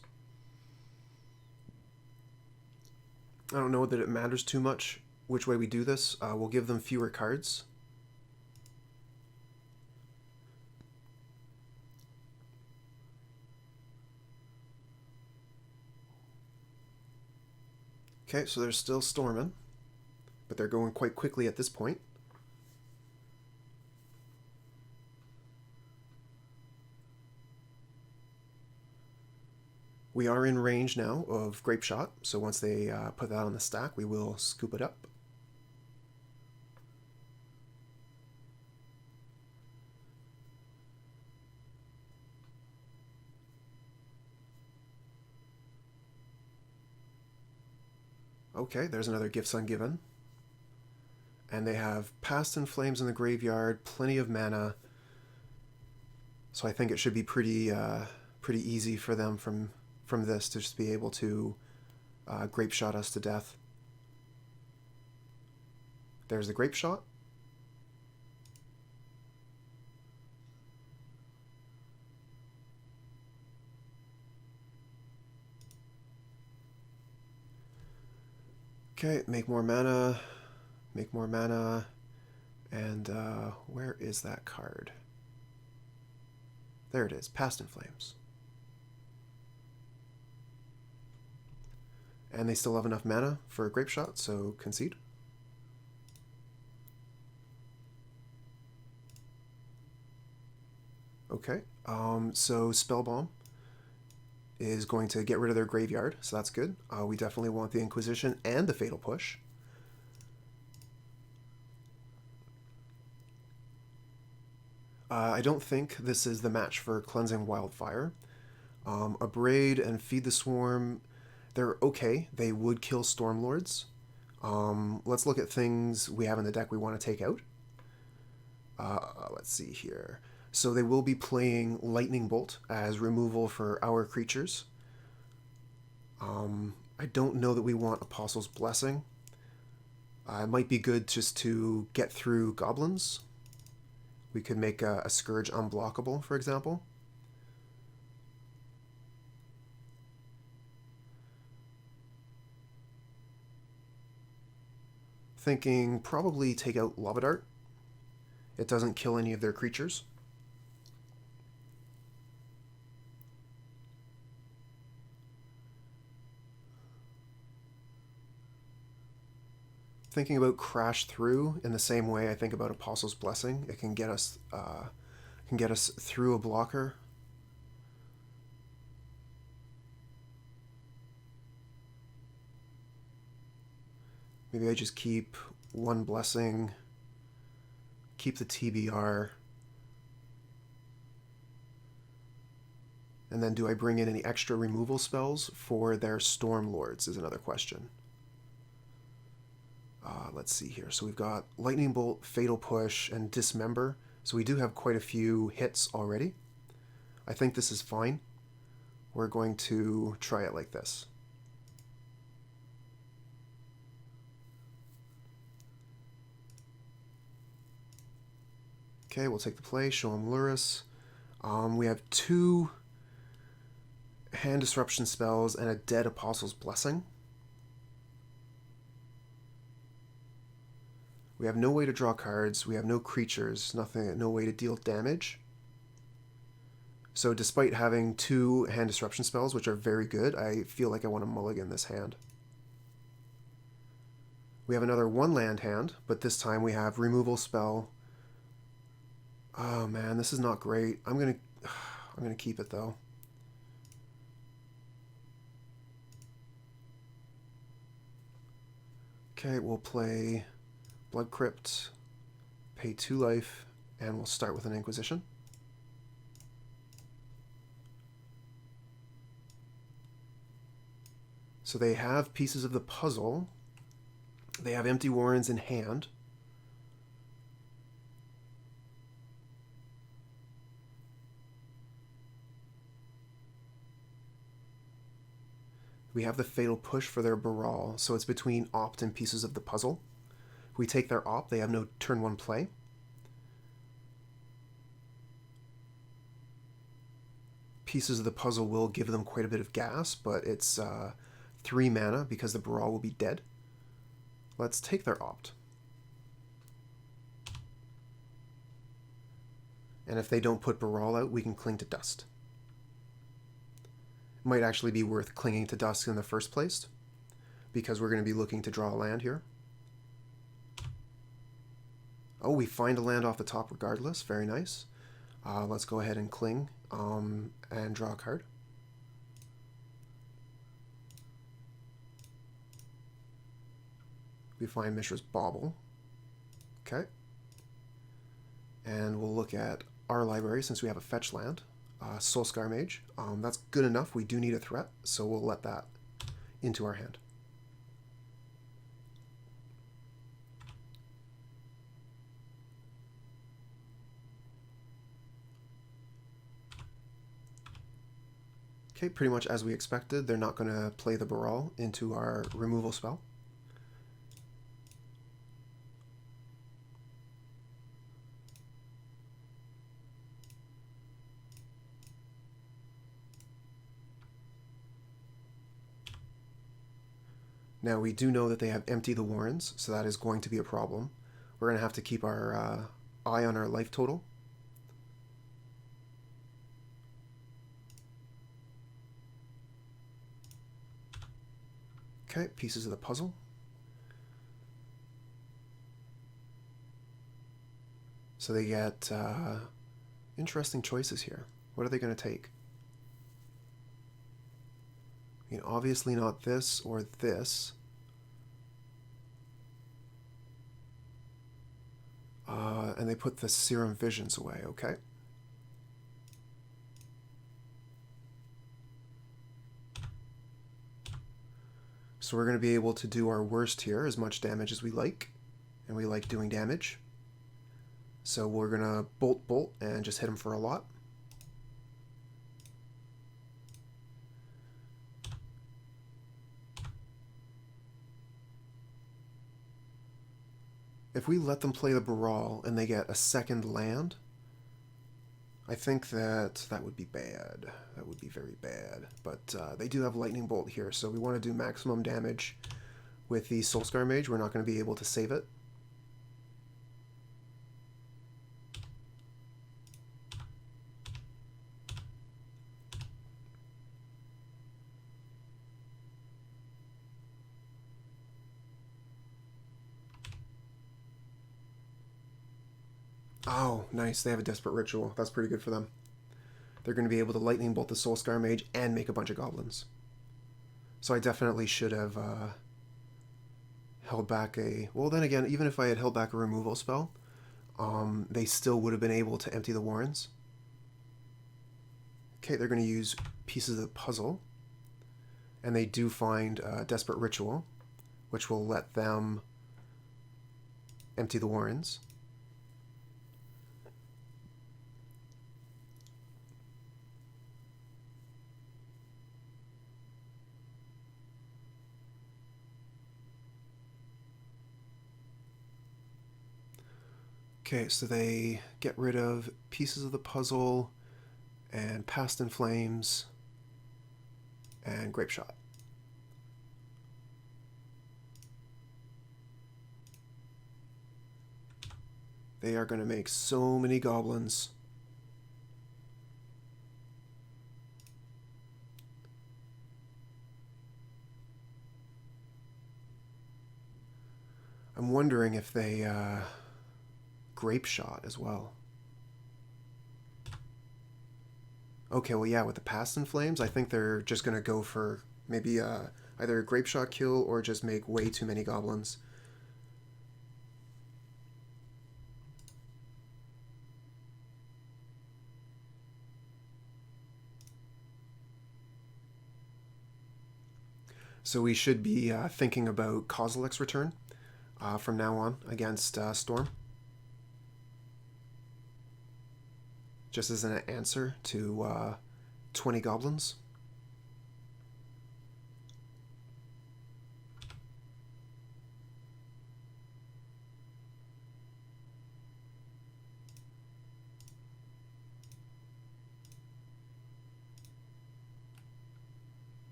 I don't know that it matters too much which way we do this. We'll give them fewer cards. Okay, so they're still storming, but they're going quite quickly at this point. We are in range now of Grape Shot, so once they put that on the stack, we will scoop it up. Okay, there's another Gifts Ungiven. And they have Past in Flames in the graveyard, plenty of mana. So I think it should be pretty easy for them from this to just be able to Grape Shot us to death. There's the Grape Shot. Okay, make more mana, and where is that card? There it is, Past in Flames. And they still have enough mana for a Grape Shot, so concede. Okay, so Spellbomb is going to get rid of their graveyard, so that's good. We definitely want the Inquisition and the Fatal Push. I don't think this is the match for Cleansing Wildfire. Abrade and Feed the Swarm, they're okay. They would kill Stormlords. Let's look at things we have in the deck we want to take out. Let's see here. So they will be playing Lightning Bolt as removal for our creatures. I don't know that we want Apostle's Blessing. It might be good just to get through goblins. We could make a Scourge unblockable, for example. Thinking probably take out Lava Dart. It doesn't kill any of their creatures. Thinking about Crash Through in the same way I think about Apostle's Blessing. It can get us through a blocker. Maybe I just keep one blessing, keep the TBR, and then do I bring in any extra removal spells for their Stormlords is another question. Let's see here. So we've got Lightning Bolt, Fatal Push, and Dismember. So we do have quite a few hits already. I think this is fine. We're going to try it like this. Okay, we'll take the play, show him Lurrus. We have 2 hand disruption spells and a Dead Apostle's Blessing. We have no way to draw cards, we have no creatures, no way to deal damage. So despite having 2 hand disruption spells, which are very good, I feel like I want to mulligan this hand. We have another 1 land hand, but this time we have removal spell. Oh man, this is not great. I'm gonna keep it though. Okay, we'll play Blood Crypt, pay 2 life, and we'll start with an Inquisition. So they have pieces of the puzzle. They have empty warrens in hand. We have the Fatal Push for their Baral, so it's between Opt and pieces of the puzzle. If we take their Opt, they have no turn 1 play. Pieces of the puzzle will give them quite a bit of gas, but it's 3 mana because the Baral will be dead. Let's take their Opt. And if they don't put Baral out, we can cling to Dust. It might actually be worth clinging to Dust in the first place, because we're going to be looking to draw a land here. Oh, we find a land off the top regardless. Very nice. Let's go ahead and cling and draw a card. We find Mishra's Bauble. Okay. And we'll look at our library since we have a fetch land. Soul-Scar Mage. That's good enough. We do need a threat, so we'll let that into our hand. Okay, pretty much as we expected, they're not going to play the Baral into our removal spell. Now we do know that they have empty the warrens, so that is going to be a problem. We're going to have to keep our eye on our life total. Okay, pieces of the puzzle. So they get interesting choices here. What are they going to take? I mean, obviously not this or this. And they put the Serum Visions away, okay. So we're going to be able to do our worst here, as much damage as we like. And we like doing damage. So we're going to bolt and just hit him for a lot. If we let them play the Brawl and they get a second land, I think that would be bad. That would be very bad. But they do have Lightning Bolt here, so we want to do maximum damage with the Soul-Scar Mage. We're not going to be able to save it. Oh, nice. They have a Desperate Ritual. That's pretty good for them. They're going to be able to Lightning Bolt the Soul-Scar Mage and make a bunch of goblins. So I definitely should have held back a... Well, then again, even if I had held back a removal spell, they still would have been able to empty the Warrens. Okay, they're going to use Pieces of the Puzzle. And they do find Desperate Ritual, which will let them empty the Warrens. Okay, so they get rid of Pieces of the Puzzle and Past in Flames and Grape Shot. They are going to make so many goblins. I'm wondering if they Grape Shot as well. Okay, well, yeah, with the Past in Flames, I think they're just going to go for maybe either a Grape Shot kill or just make way too many goblins. So we should be thinking about Kozilek's return from now on against Storm. Just as an answer to 20 goblins.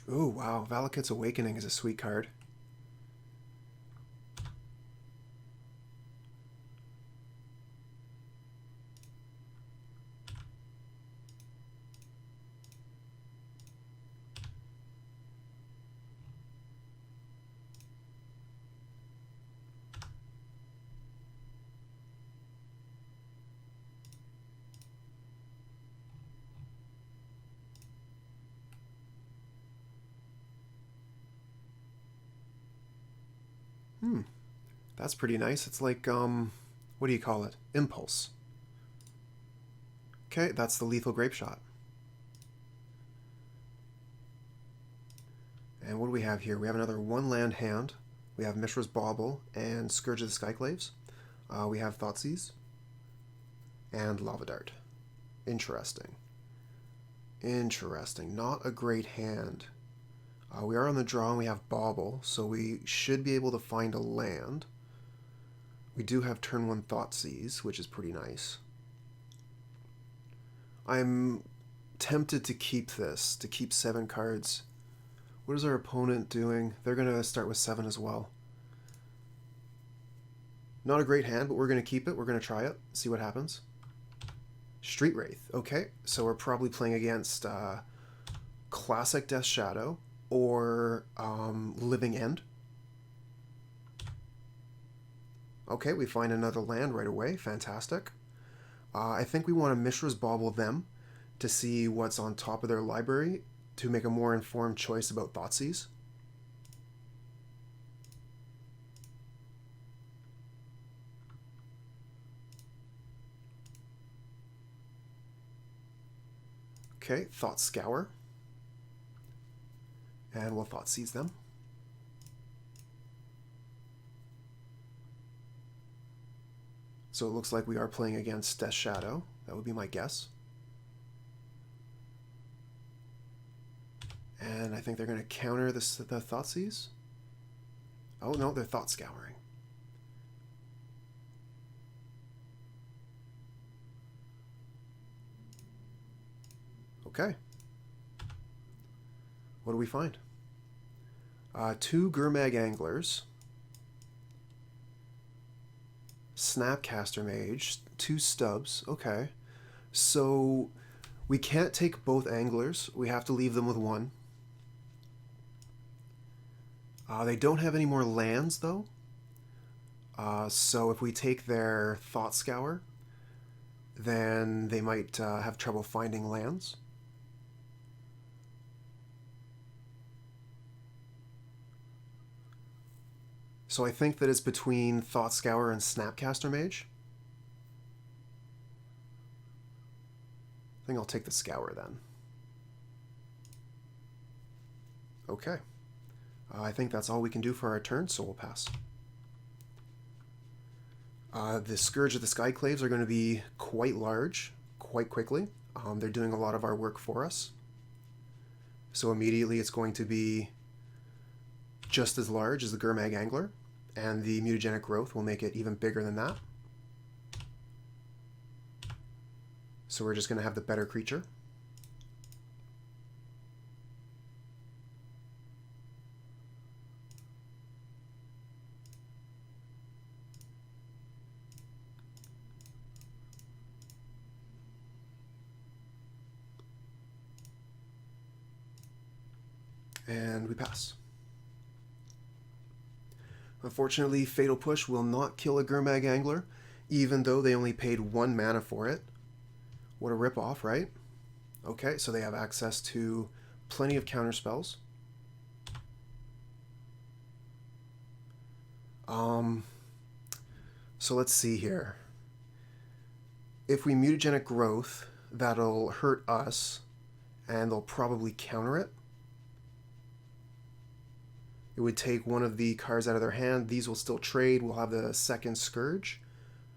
Ooh, wow. Valakut's Awakening is a sweet card. That's pretty nice. It's like, what do you call it? Impulse. Okay, that's the Lethal Grape Shot. And what do we have here? We have another one land hand. We have Mishra's Bauble and Scourge of the Skyclaves. We have Thoughtseize and Lava Dart. Interesting. Interesting. Not a great hand. We are on the draw and we have Bauble, so we should be able to find a land. We do have turn 1 Thoughtseize, which is pretty nice. I'm tempted to keep this, to keep 7 cards. What is our opponent doing? They're going to start with 7 as well. Not a great hand, but we're going to keep it. We're going to try it, see what happens. Street Wraith. Okay, so we're probably playing against Classic Death Shadow or Living End. Okay, we find another land right away. Fantastic. I think we want to Mishra's Bauble them to see what's on top of their library to make a more informed choice about Thoughtseize. Okay, Thought Scour. And we'll Thoughtseize them. So it looks like we are playing against Death Shadow. That would be my guess. And I think they're going to counter the Thoughtseize. Oh no, they're Thought Scouring. Okay. What do we find? 2 Gurmag Anglers. Snapcaster Mage. 2 Stubs. Okay. So we can't take both Anglers. We have to leave them with 1. They don't have any more lands, though. So if we take their Thought Scour, then they might have trouble finding lands. So I think that it's between Thought Scour and Snapcaster Mage. I think I'll take the Scour then. Okay. I think that's all we can do for our turn, so we'll pass. The Scourge of the Skyclaves are going to be quite large, quite quickly. They're doing a lot of our work for us. So immediately it's going to be just as large as the Gurmag Angler, and the Mutagenic Growth will make it even bigger than that. So we're just going to have the better creature. And we pass. Unfortunately, Fatal Push will not kill a Gurmag Angler, even though they only paid 1 mana for it. What a ripoff, right? Okay, so they have access to plenty of counter spells. So let's see here. If we Mutagenic Growth, that'll hurt us, and they'll probably counter it. It would take one of the cards out of their hand. These will still trade. We'll have the second Scourge.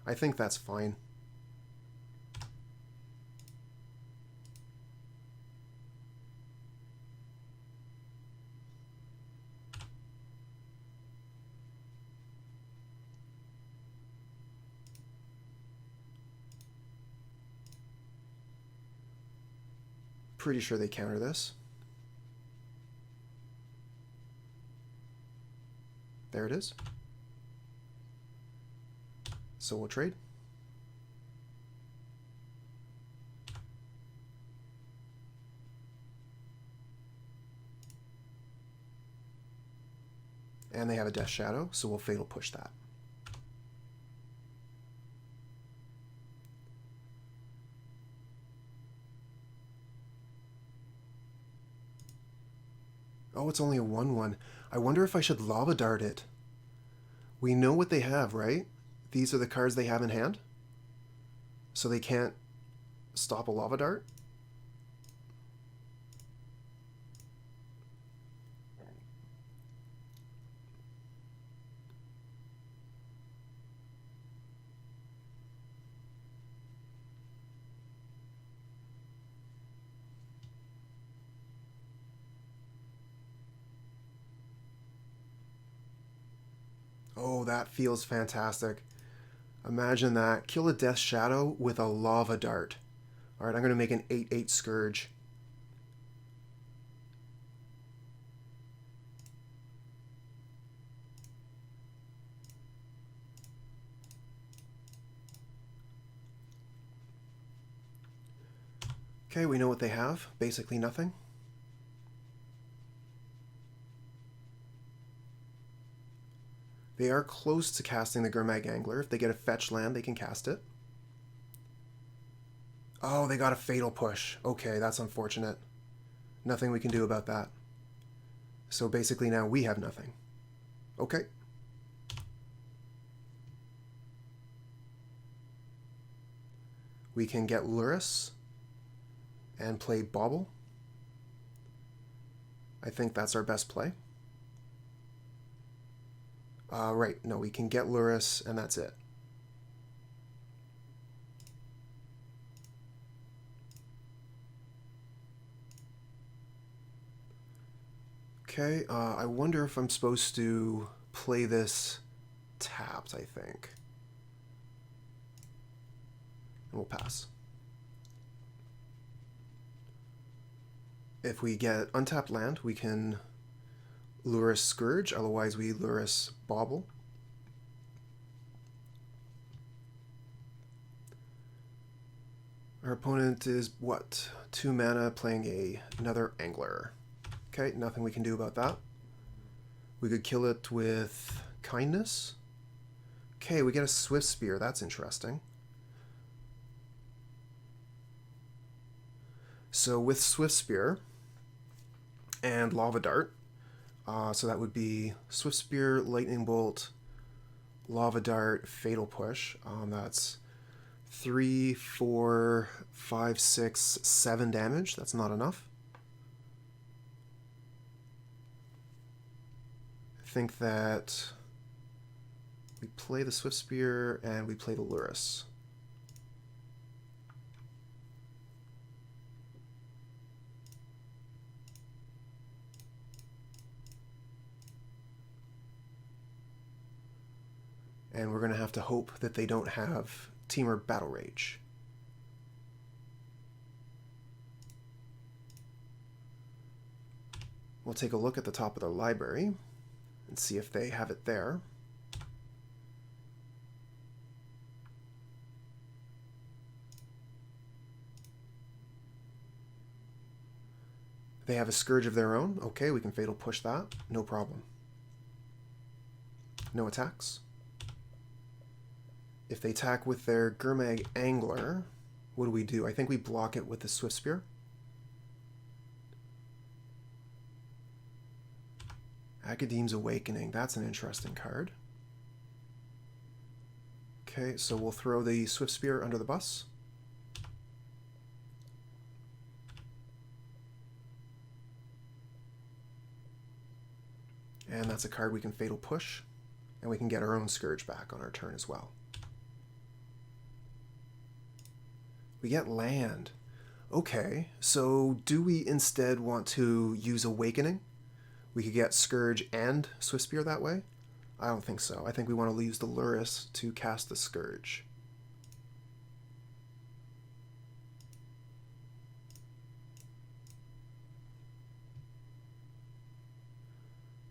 I think that's fine. Pretty sure they counter this. There it is. So we'll trade. And they have a Death Shadow, so we'll Fatal Push that. Oh, it's only a 1/1. I wonder if I should Lava Dart it. We know what they have, right? These are the cards they have in hand. So they can't stop a Lava Dart. Oh, that feels fantastic. Imagine that. Kill a Death Shadow with a Lava Dart. Alright, I'm going to make an 8/8 Scourge. Okay, we know what they have. Basically nothing. They are close to casting the Gurmag Angler. If they get a fetch land, they can cast it. Oh, they got a Fatal Push. Okay, that's unfortunate. Nothing we can do about that. So basically now we have nothing. Okay. We can get Lurrus and play Bauble. I think that's our best play. Right, no, we can get Lurrus, and that's it. Okay, I wonder if I'm supposed to play this tapped, I think. And we'll pass. If we get untapped land, we can Lurrus Scourge, otherwise we Lurrus Bauble. Our opponent is, what? 2 mana playing another Angler. Okay, nothing we can do about that. We could kill it with Kindness. Okay, we get a Swiftspear. That's interesting. So with Swiftspear and Lava Dart, so that would be Swiftspear, Lightning Bolt, Lava Dart, Fatal Push. That's 3, 4, 5, 6, 7 damage. That's not enough. I think that we play the Swiftspear and we play the Lurrus. And we're going to have to hope that they don't have Temur Battle Rage. We'll take a look at the top of their library and see if they have it there. They have a Scourge of their own. Okay, we can Fatal Push that. No problem. No attacks. If they attack with their Gurmag Angler, what do? I think we block it with the Swiftspear. Agadeem's Awakening. That's an interesting card. Okay, so we'll throw the Swiftspear under the bus. And that's a card we can Fatal Push. And we can get our own Scourge back on our turn as well. We get land. Okay, so do we instead want to use Awakening? We could get Scourge and Swiftspear that way? I don't think so. I think we want to use the Lurrus to cast the Scourge.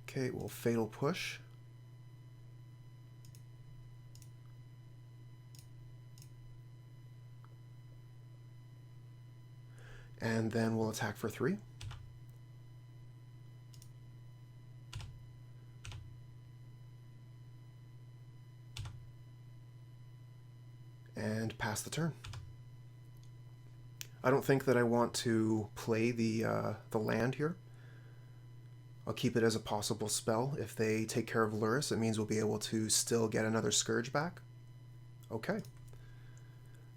Okay, we'll Fatal Push. And then we'll attack for 3. And pass the turn. I don't think that I want to play the land here. I'll keep it as a possible spell. If they take care of Lurrus, it means we'll be able to still get another Scourge back. Okay.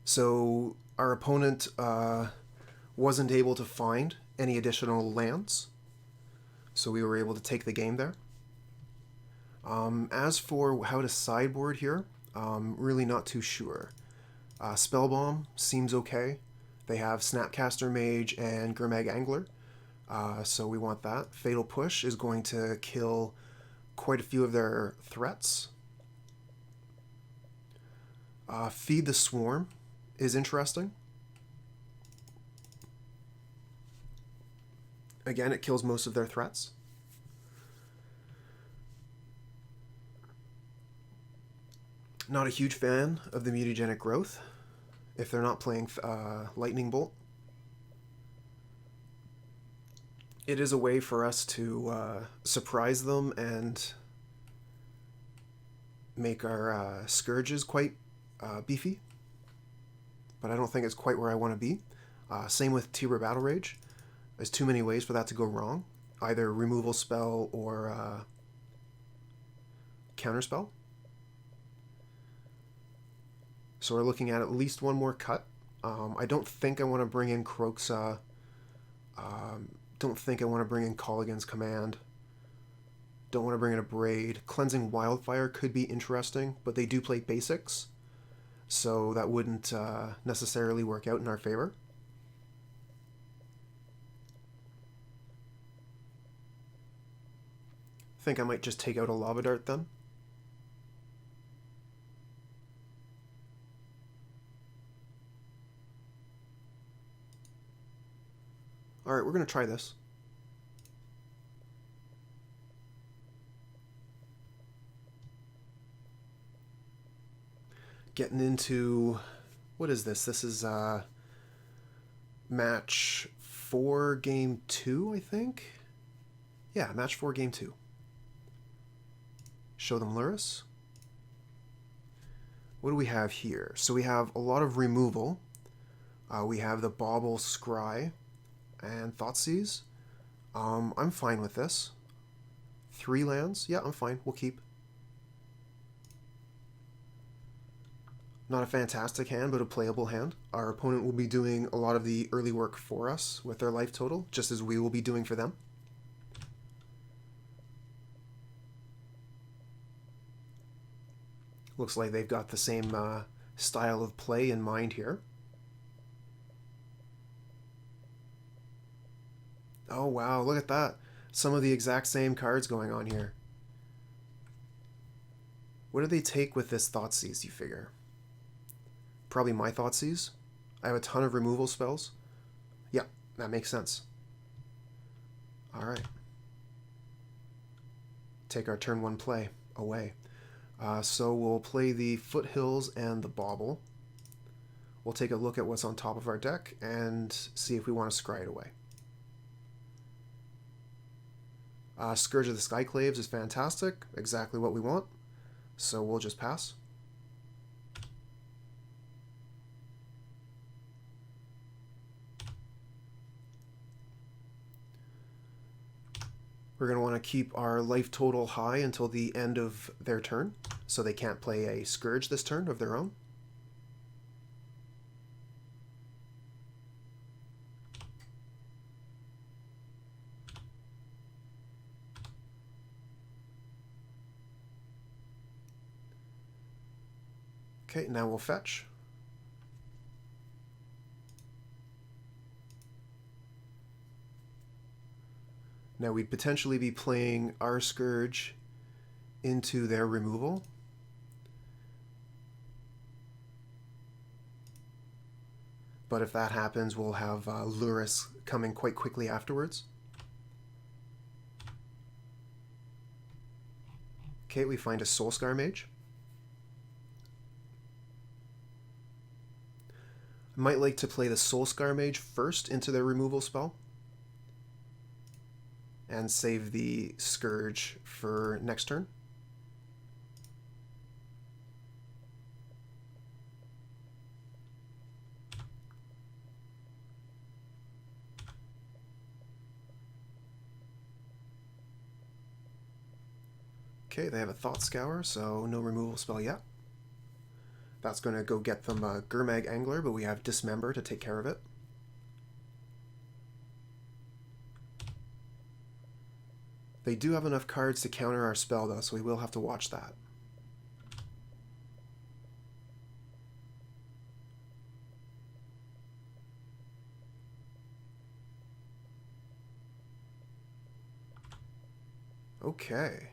So our opponent wasn't able to find any additional lands, so we were able to take the game there. As for how to sideboard here, really not too sure. Spellbomb seems okay. They have Snapcaster Mage and Gurmag Angler, so we want that. Fatal Push is going to kill quite a few of their threats. Feed the Swarm is interesting. Again, it kills most of their threats. Not a huge fan of the Mutagenic Growth if they're not playing Lightning Bolt. It is a way for us to surprise them and make our Scourges quite beefy, but I don't think it's quite where I want to be. Same with Temur Battle Rage. There's too many ways for that to go wrong. Either removal spell or counterspell. So we're looking at least one more cut. I don't think I want to bring in Kroza. Don't think I want to bring in Colligan's Command. Don't want to bring in Abrade. Cleansing Wildfire could be interesting, but they do play basics, so that wouldn't necessarily work out in our favor. I think I might just take out a Lava Dart then. Alright, we're going to try this. Getting into... what is this? This is match 4, game 2, I think? Yeah, match 4, game 2. Show them Lurrus. What do we have here? So we have a lot of removal. We have the Bauble, Scry, and Thoughtseize. I'm fine with this. 3 lands? Yeah, I'm fine. We'll keep. Not a fantastic hand, but a playable hand. Our opponent will be doing a lot of the early work for us with their life total, just as we will be doing for them. Looks like they've got the same style of play in mind here. Oh wow, look at that. Some of the exact same cards going on here. What do they take with this Thoughtseize, you figure? Probably my Thoughtseize. I have a ton of removal spells. Yeah, that makes sense. Alright. Take our turn 1 play away. So we'll play the Foothills and the Bauble. We'll take a look at what's on top of our deck and see if we want to scry it away. Scourge of the Skyclaves is fantastic, exactly what we want. So we'll just pass. We're going to want to keep our life total high until the end of their turn, so they can't play a Scourge this turn of their own. Okay, now we'll fetch. Now we'd potentially be playing our Scourge into their removal. But if that happens, we'll have Lurrus coming quite quickly afterwards. Okay, we find a Soul-Scar Mage. I might like to play the Soul-Scar Mage first into their removal spell, and save the Scourge for next turn. Okay, they have a Thought Scour, so no removal spell yet. That's going to go get them a Gurmag Angler, but we have Dismember to take care of it. They do have enough cards to counter our spell, though, so we will have to watch that. Okay.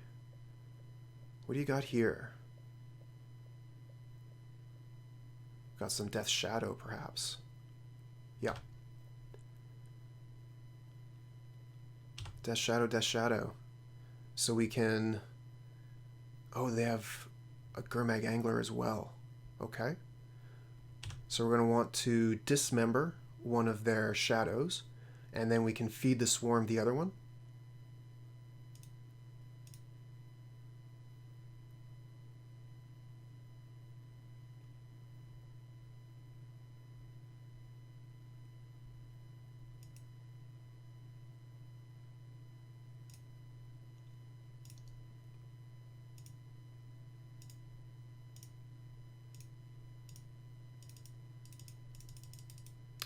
What do you got here? Got some Death Shadow, perhaps. Yeah. Death Shadow, Death Shadow. So we can... oh, they have a Gurmag Angler as well. Okay. So we're going to want to dismember one of their shadows, and then we can feed the swarm the other one.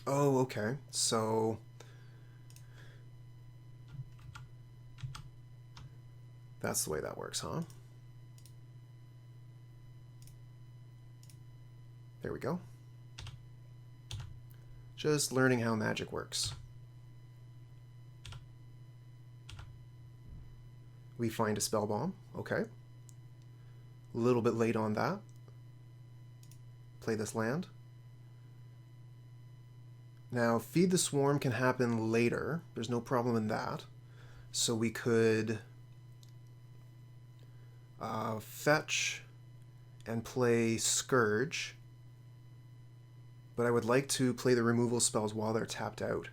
Oh, okay. So that's the way that works, huh? There we go. Just learning how magic works. We find a Spellbomb. Okay. A little bit late on that. Play this land. Now, Feed the Swarm can happen later. There's no problem in that. So we could fetch and play Scourge. But I would like to play the removal spells while they're tapped out.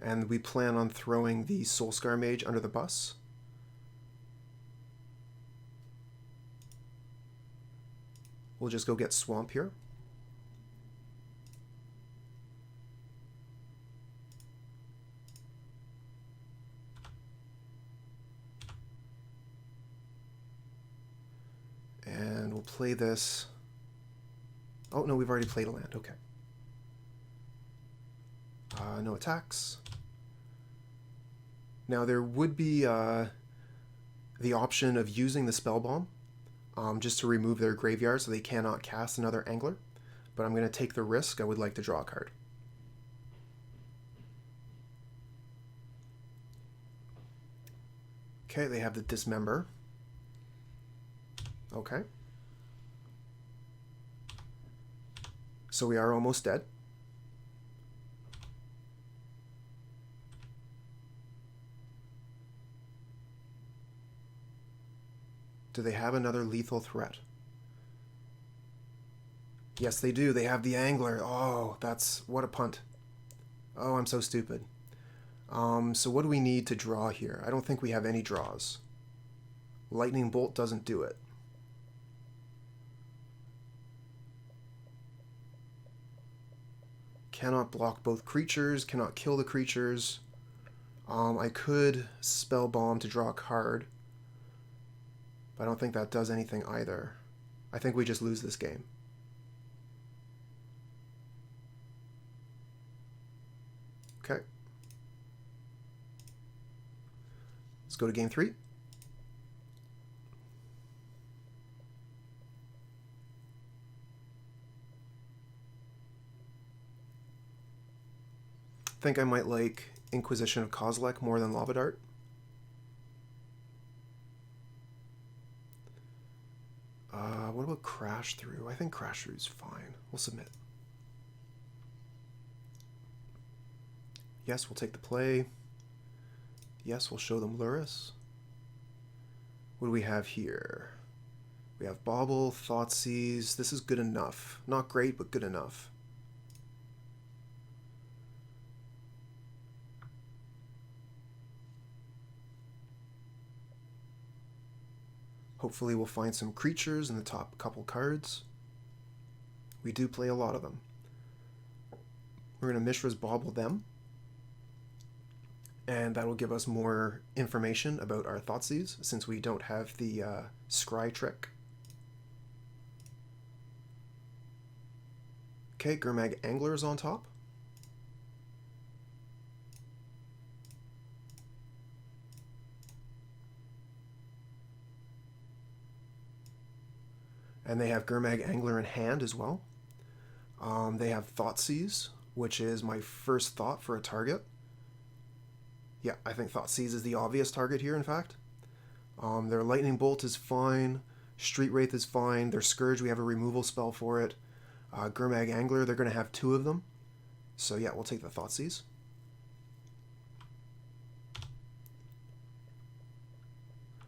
And we plan on throwing the Soul-Scar Mage under the bus. We'll just go get Swamp here. And we'll play this. Oh, no, we've already played a land. Okay. No attacks. Now, there would be the option of using the Spellbomb just to remove their graveyard so they cannot cast another Angler. But I'm going to take the risk. I would like to draw a card. Okay, they have the Dismember. Okay. So we are almost dead. Do they have another lethal threat? Yes, they do. They have the Angler. Oh, that's... what a punt. Oh, I'm so stupid. So what do we need to draw here? I don't think we have any draws. Lightning Bolt doesn't do it. Cannot block both creatures, cannot kill the creatures. I could Spellbomb to draw a card, but I don't think that does anything either. I think we just lose this game. Okay. Let's go to game 3. I think I might like Inquisition of Kozilek more than Lava Dart. What about Crash Through? I think Crash Through is fine. We'll submit. Yes, we'll take the play. Yes, we'll show them Lurrus. What do we have here? We have Bauble, Thoughtseize. This is good enough. Not great, but good enough. Hopefully we'll find some creatures in the top couple cards. We do play a lot of them. We're going to Mishra's Bauble them. And that will give us more information about our Thoughtseize, since we don't have the Scry trick. Okay, Gurmag Angler is on top. And they have Gurmag Angler in hand as well. They have Thoughtseize, which is my first thought for a target. Yeah, I think Thoughtseize is the obvious target here, in fact. Their Lightning Bolt is fine. Street Wraith is fine. Their Scourge, we have a removal spell for it. Gurmag Angler, they're going to have 2 of them. So yeah, we'll take the Thoughtseize.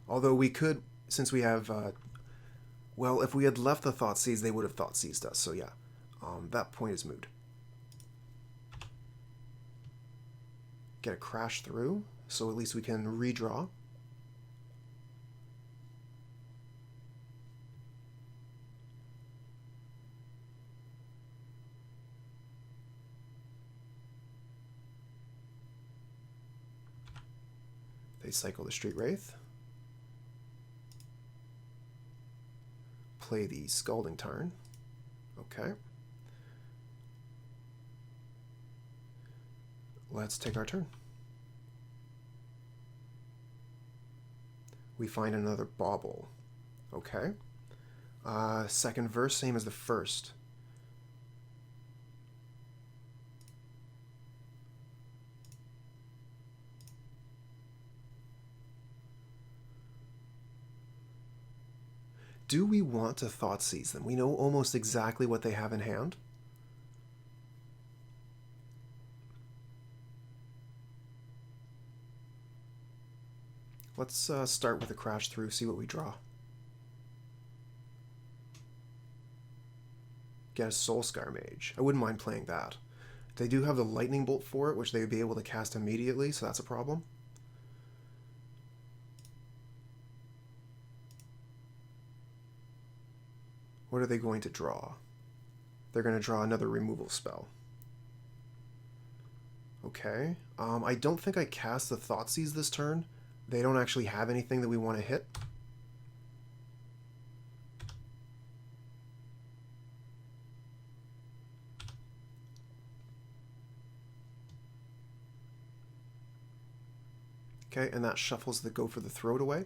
Although we could, since we have... well, if we had left the Thoughtseize, they would have Thoughtseized us. So yeah, that point is moot. Get a Crash Through, so at least we can redraw. cycle the Street Wraith. Play the Scalding Tarn. Okay. Let's take our turn. We find another Bauble. Okay. Second verse, same as the first. Do we want to Thoughtseize them? We know almost exactly what they have in hand. Let's start with a crash through, see what we draw. Get a Soul-Scar Mage. I wouldn't mind playing that. They do have the Lightning Bolt for it, which they would be able to cast immediately, so that's a problem. What are they going to draw? They're going to draw another removal spell. Okay. I don't think I cast the Thoughtseize this turn. They don't actually have anything that we want to hit. Okay, and that shuffles the Go for the Throat away.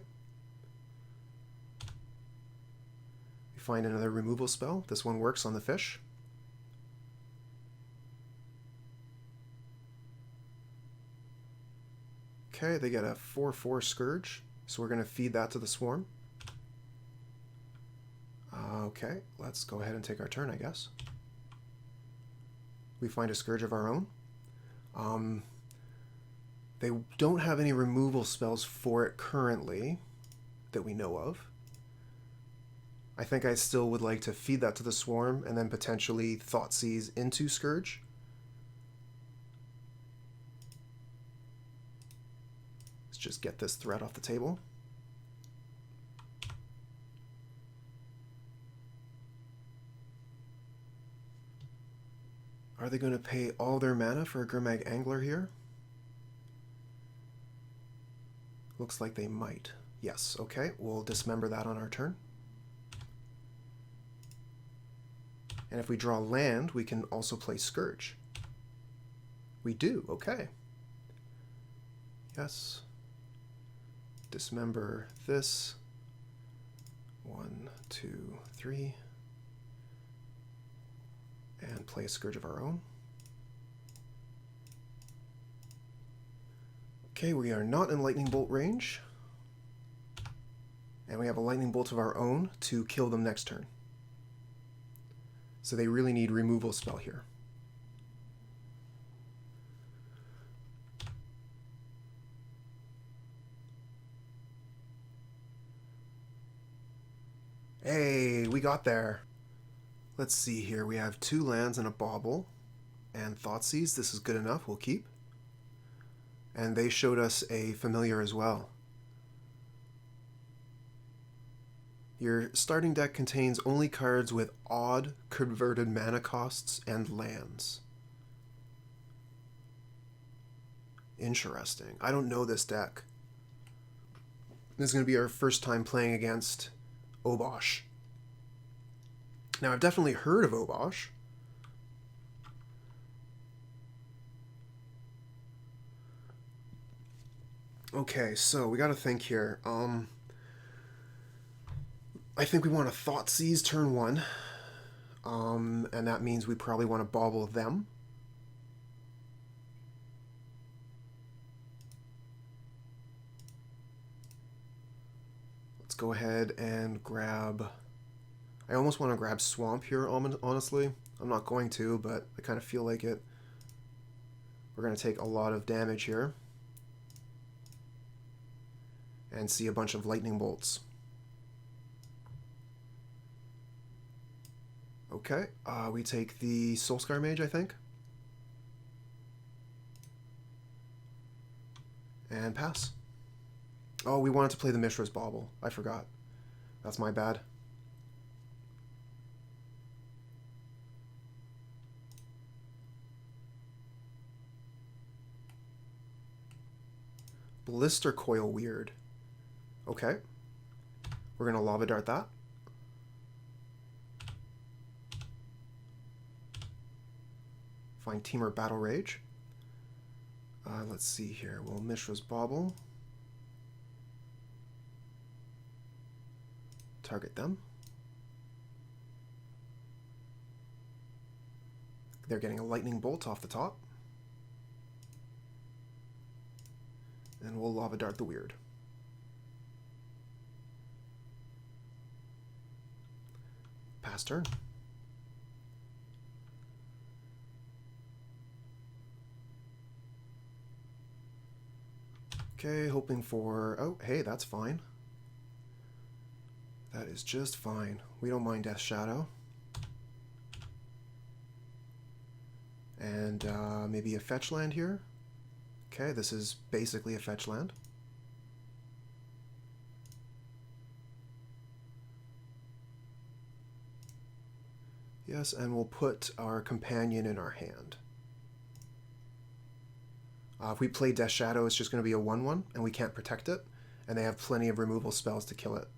We find another removal spell. This one works on the fish. Okay, they get a 4/4 Scourge, so we're going to feed that to the Swarm. Okay, let's go ahead and take our turn, I guess. We find a Scourge of our own. They don't have any removal spells for it currently that we know of. I think I still would like to feed that to the Swarm and then potentially Thoughtseize into Scourge. Let's just get this threat off the table. Are they going to pay all their mana for a Grimag Angler here? Looks like they might. Yes, okay, we'll dismember that on our turn. And if we draw land, we can also play Scourge. We do, okay. Yes. Dismember this. 1, 2, 3. And play a Scourge of our own. Okay, we are not in Lightning Bolt range. And we have a Lightning Bolt of our own to kill them next turn. So they really need removal spell here. Hey, we got there. Let's see here. We have 2 lands and a Bauble. And Thoughtseize. This is good enough. We'll keep. And they showed us a familiar as well. Your starting deck contains only cards with odd converted mana costs and lands. Interesting. I don't know this deck. This is going to be our first time playing against Obosh. Now, I've definitely heard of Obosh. Okay, so we got to think here. I think we want to Thoughtseize turn 1. And that means we probably want to Bauble them. Let's go ahead and grab... I almost want to grab Swamp here, honestly. I'm not going to, but I kind of feel like it. We're going to take a lot of damage here. And see a bunch of lightning bolts. Okay, we take the Soul-Scar Mage, I think. And pass. Oh, we wanted to play the Mishra's Bauble. I forgot. That's my bad. Blister Coil Weird. Okay. We're going to Lava Dart that. Find Temur Battle Rage. Let's see here. Well, Mishra's Bauble. Target them. They're getting a Lightning Bolt off the top. And we'll Lava Dart the Weird. Pass turn. Okay, hoping for... Oh, hey, that's fine. That is just fine. We don't mind Death Shadow. And maybe a fetch land here. Okay, this is basically a fetch land. Yes, and we'll put our companion in our hand. If we play Death Shadow, it's just going to be a 1/1, and we can't protect it, and they have plenty of removal spells to kill it.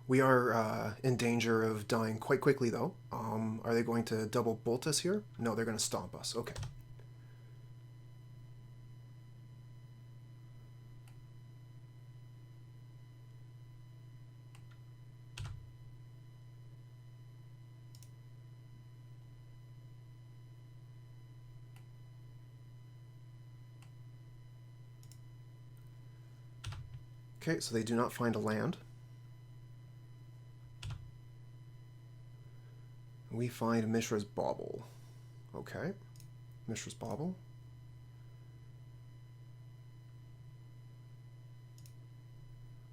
We are in danger of dying quite quickly, though. Are they going to double bolt us here? No, they're going to stomp us. Okay. Okay, so they do not find a land. We find Mishra's Bauble. Okay, Mishra's Bauble.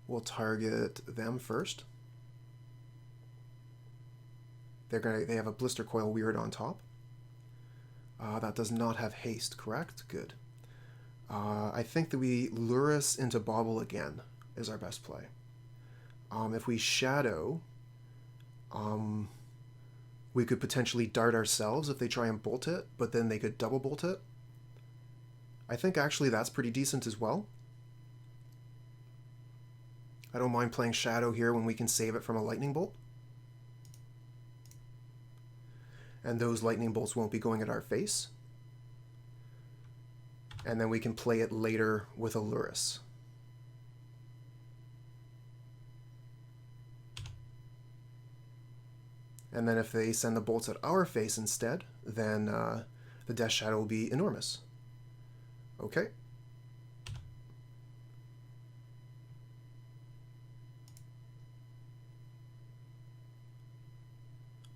We'll target them first. They have a Blister Coil Weird on top. That does not have haste, correct? Good. I think that we Lurrus into Bauble again is our best play. If we Shadow, we could potentially dart ourselves if they try and bolt it, but then they could double bolt it. I think actually that's pretty decent as well. I don't mind playing Shadow here when we can save it from a Lightning Bolt. And those Lightning Bolts won't be going at our face. And then we can play it later with a Lurrus. And then if they send the bolts at our face instead, then the Death Shadow will be enormous. Okay.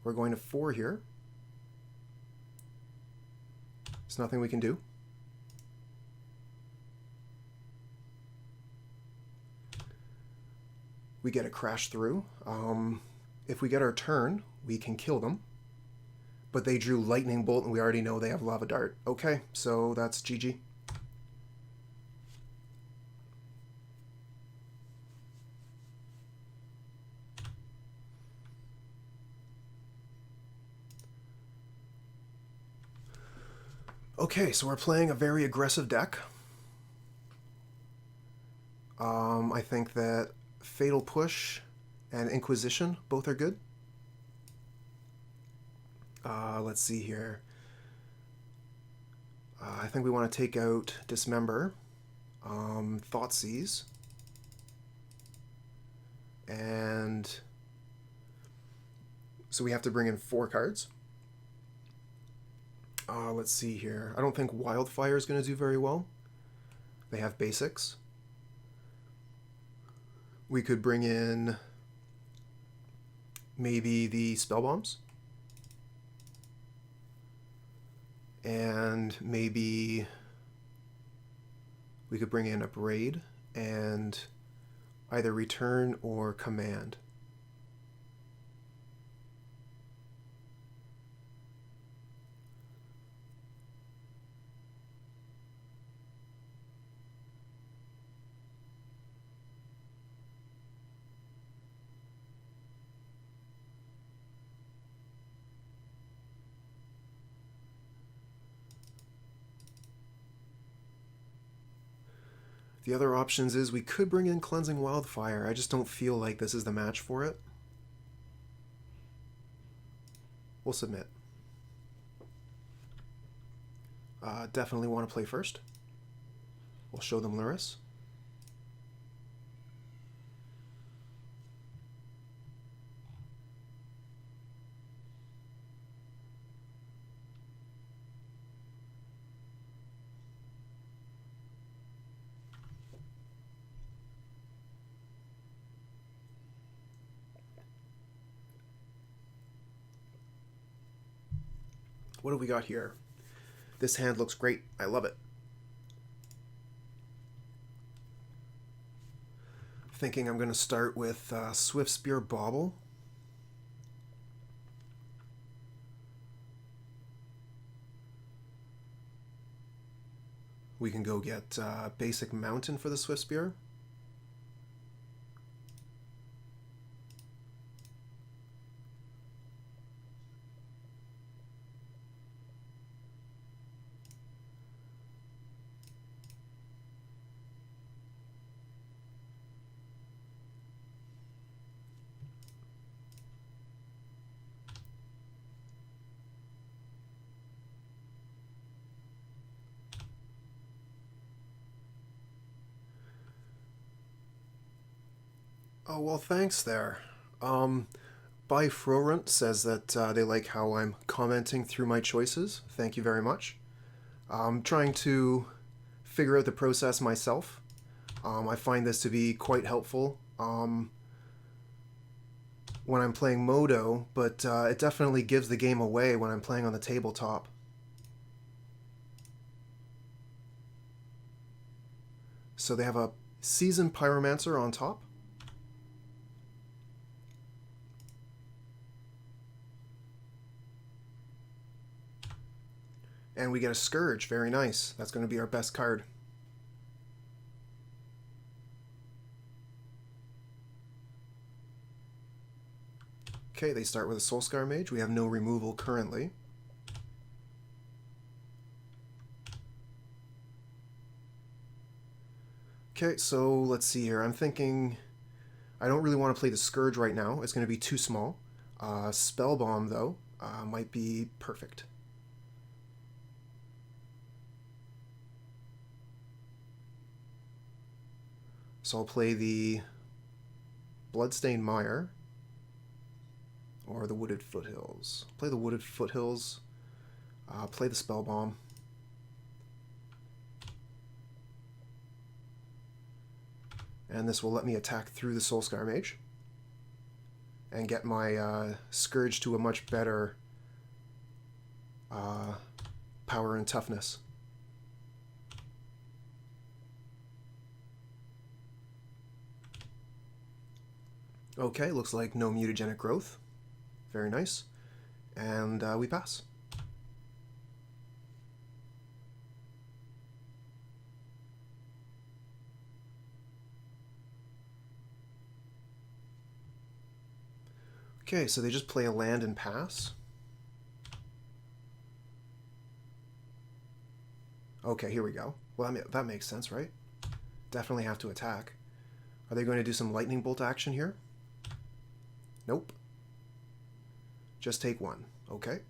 We're going to 4 here. There's nothing we can do. We get a crash through. If we get our turn, we can kill them. But they drew Lightning Bolt, and we already know they have Lava Dart. Okay, so that's GG. Okay, so we're playing a very aggressive deck. I think that Fatal Push and Inquisition both are good. Let's see here. I think we want to take out Dismember, Thoughtseize, and so we have to bring in 4 cards. Let's see here. I don't think Wildfire is going to do very well. They have basics. We could bring in maybe the Spellbombs. And maybe we could bring in Abrade and either return or command. The other options is we could bring in Cleansing Wildfire. I just don't feel like this is the match for it. We'll submit. Definitely want to play first. We'll show them Lurrus. What do we got here? This hand looks great. I love it. Thinking I'm going to start with Swiftspear Bauble. We can go get basic Mountain for the Swiftspear. Oh, well, thanks there. By Frorunt says that they like how I'm commenting through my choices. Thank you very much. I'm trying to figure out the process myself. I find this to be quite helpful when I'm playing Modo, but it definitely gives the game away when I'm playing on the tabletop. So they have a Seasoned Pyromancer on top. And we get a Scourge. Very nice. That's going to be our best card. Okay, they start with a Soul-Scar Mage. We have no removal currently. Okay, so let's see here. I'm thinking I don't really want to play the Scourge right now. It's going to be too small. Spellbomb, though, might be perfect. So I'll play the Bloodstained Mire or the Wooded Foothills. Play the Wooded Foothills. Play the Spellbomb. And this will let me attack through the Soul-Scar Mage and get my Scourge to a much better power and toughness. Okay, looks like no Mutagenic Growth. Very nice. And we pass. Okay, so they just play a land and pass. Okay, here we go. Well, that makes sense, right? Definitely have to attack. Are they going to do some lightning bolt action here? Nope. Just take one. Okay.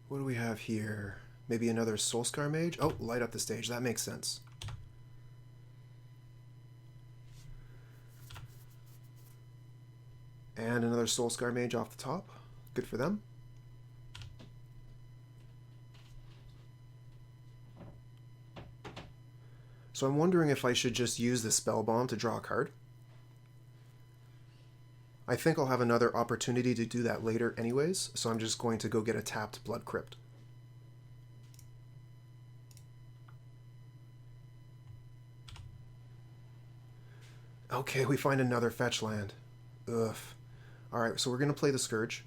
What do we have here? Maybe another Soul-Scar Mage? Oh, light up the stage. That makes sense. And another Soul-Scar Mage off the top. Good for them. So I'm wondering if I should just use the Spellbomb to draw a card. I think I'll have another opportunity to do that later anyways, so I'm just going to go get a tapped Blood Crypt. Okay, we find another fetch land. Ugh. Alright, so we're going to play the Scourge.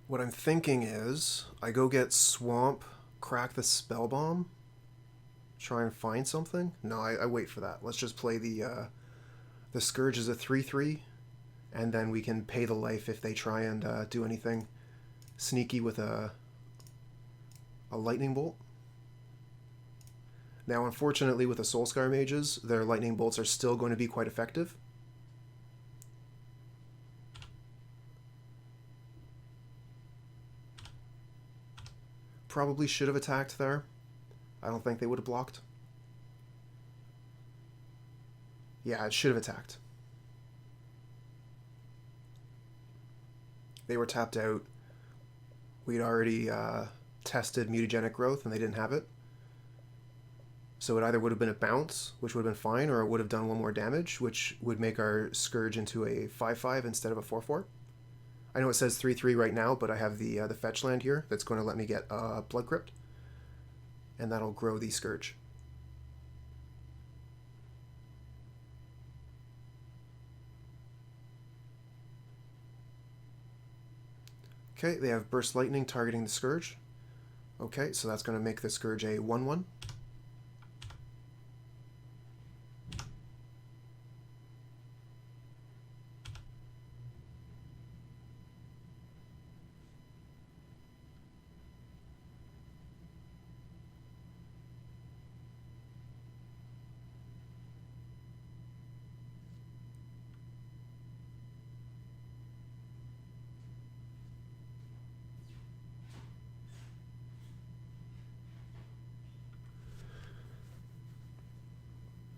What I'm thinking is I go get Swamp crack the Spellbomb? Try and find something? No, I wait for that. Let's just play the Scourge as a 3/3, and then we can pay the life if they try and do anything sneaky with a Lightning Bolt. Now, unfortunately, with the Soul-Scar Mages, their Lightning Bolts are still going to be quite effective. Probably should have attacked there. I don't think they would have blocked. Yeah, it should have attacked. They were tapped out. We'd already tested Mutagenic Growth and they didn't have it. So it either would have been a bounce, which would have been fine, or it would have done 1 more damage, which would make our Scourge into a 5/5 instead of a 4/4. I know it says 3/3 right now, but I have the fetch land here that's going to let me get Blood Crypt, and that'll grow the Scourge. Okay, they have Burst Lightning targeting the Scourge. Okay, so that's going to make the Scourge a 1/1.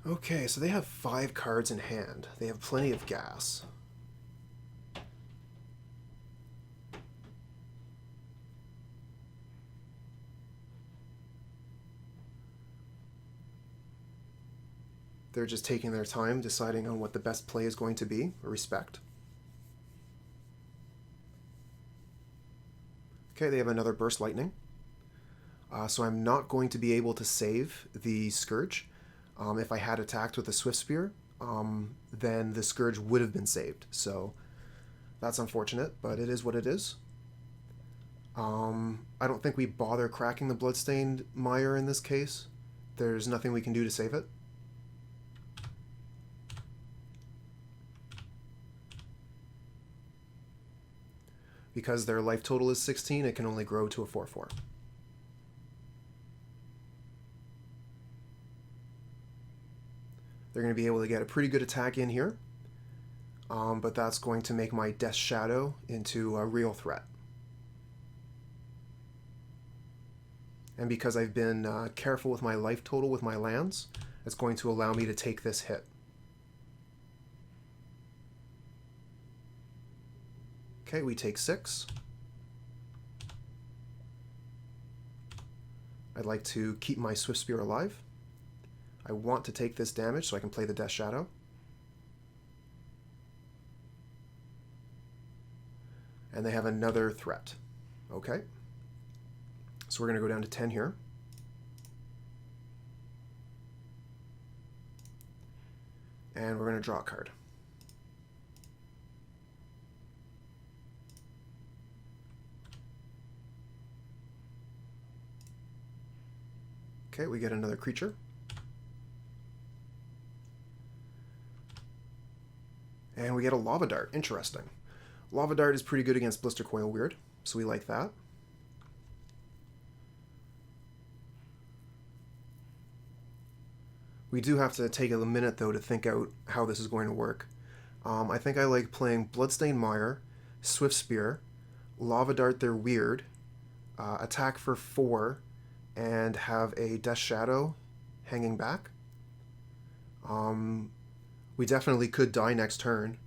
Okay, so they have 5 cards in hand. They have plenty of gas. They're just taking their time deciding on what the best play is going to be. Respect. Okay, they have another Burst Lightning. So I'm not going to be able to save the Scourge. If I had attacked with the Swiftspear, then the Scourge would have been saved. So that's unfortunate, but it is what it is. I don't think we bother cracking the Bloodstained Mire in this case. There's nothing we can do to save it. Because their life total is 16, it can only grow to a 4/4. They're going to be able to get a pretty good attack in here, but that's going to make my Death Shadow into a real threat. And because I've been careful with my life total with my lands, it's going to allow me to take this hit. Okay, we take 6. I'd like to keep my Swiftspear alive. I want to take this damage so I can play the Death Shadow. And they have another threat. Okay. So we're going to go down to 10 here. And we're going to draw a card. Okay, we get another creature. And we get a Lava Dart. Interesting. Lava Dart is pretty good against Blister Coil Weird, so we like that. We do have to take a minute, though, to think out how this is going to work. I think I like playing Bloodstained Mire, Swiftspear, Lava Dart their Weird, attack for 4, and have a Death Shadow hanging back. We definitely could die next turn,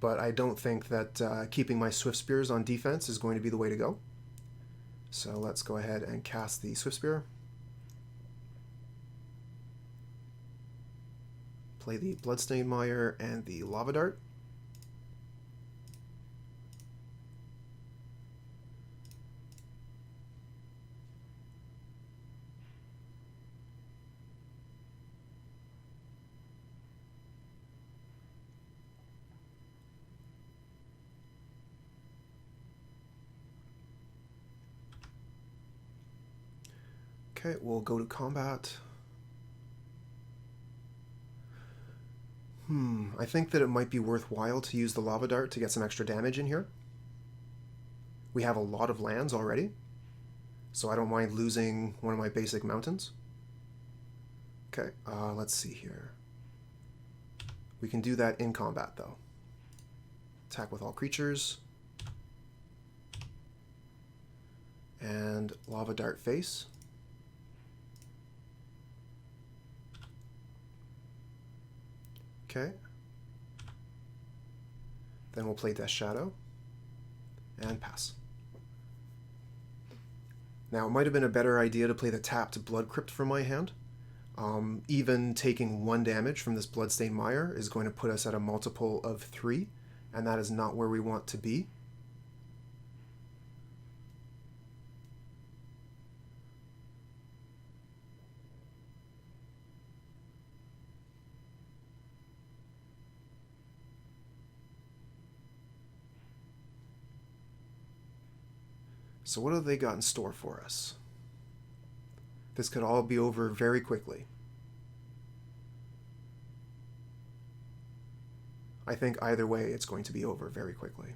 but I don't think that keeping my Swiftspears on defense is going to be the way to go. So let's go ahead and cast the Swiftspear. Play the Bloodstained Mire and the Lava Dart. Okay, we'll go to combat. I think that it might be worthwhile to use the Lava Dart to get some extra damage in here. We have a lot of lands already, so I don't mind losing one of my basic mountains. Okay, let's see here. We can do that in combat, though. Attack with all creatures. And Lava Dart face. Okay. Then we'll play Death Shadow. And pass. Now, it might have been a better idea to play the tapped Blood Crypt from my hand. Even taking 1 damage from this Bloodstained Mire is going to put us at a multiple of 3, and that is not where we want to be. So what have they got in store for us? This could all be over very quickly. I think either way it's going to be over very quickly.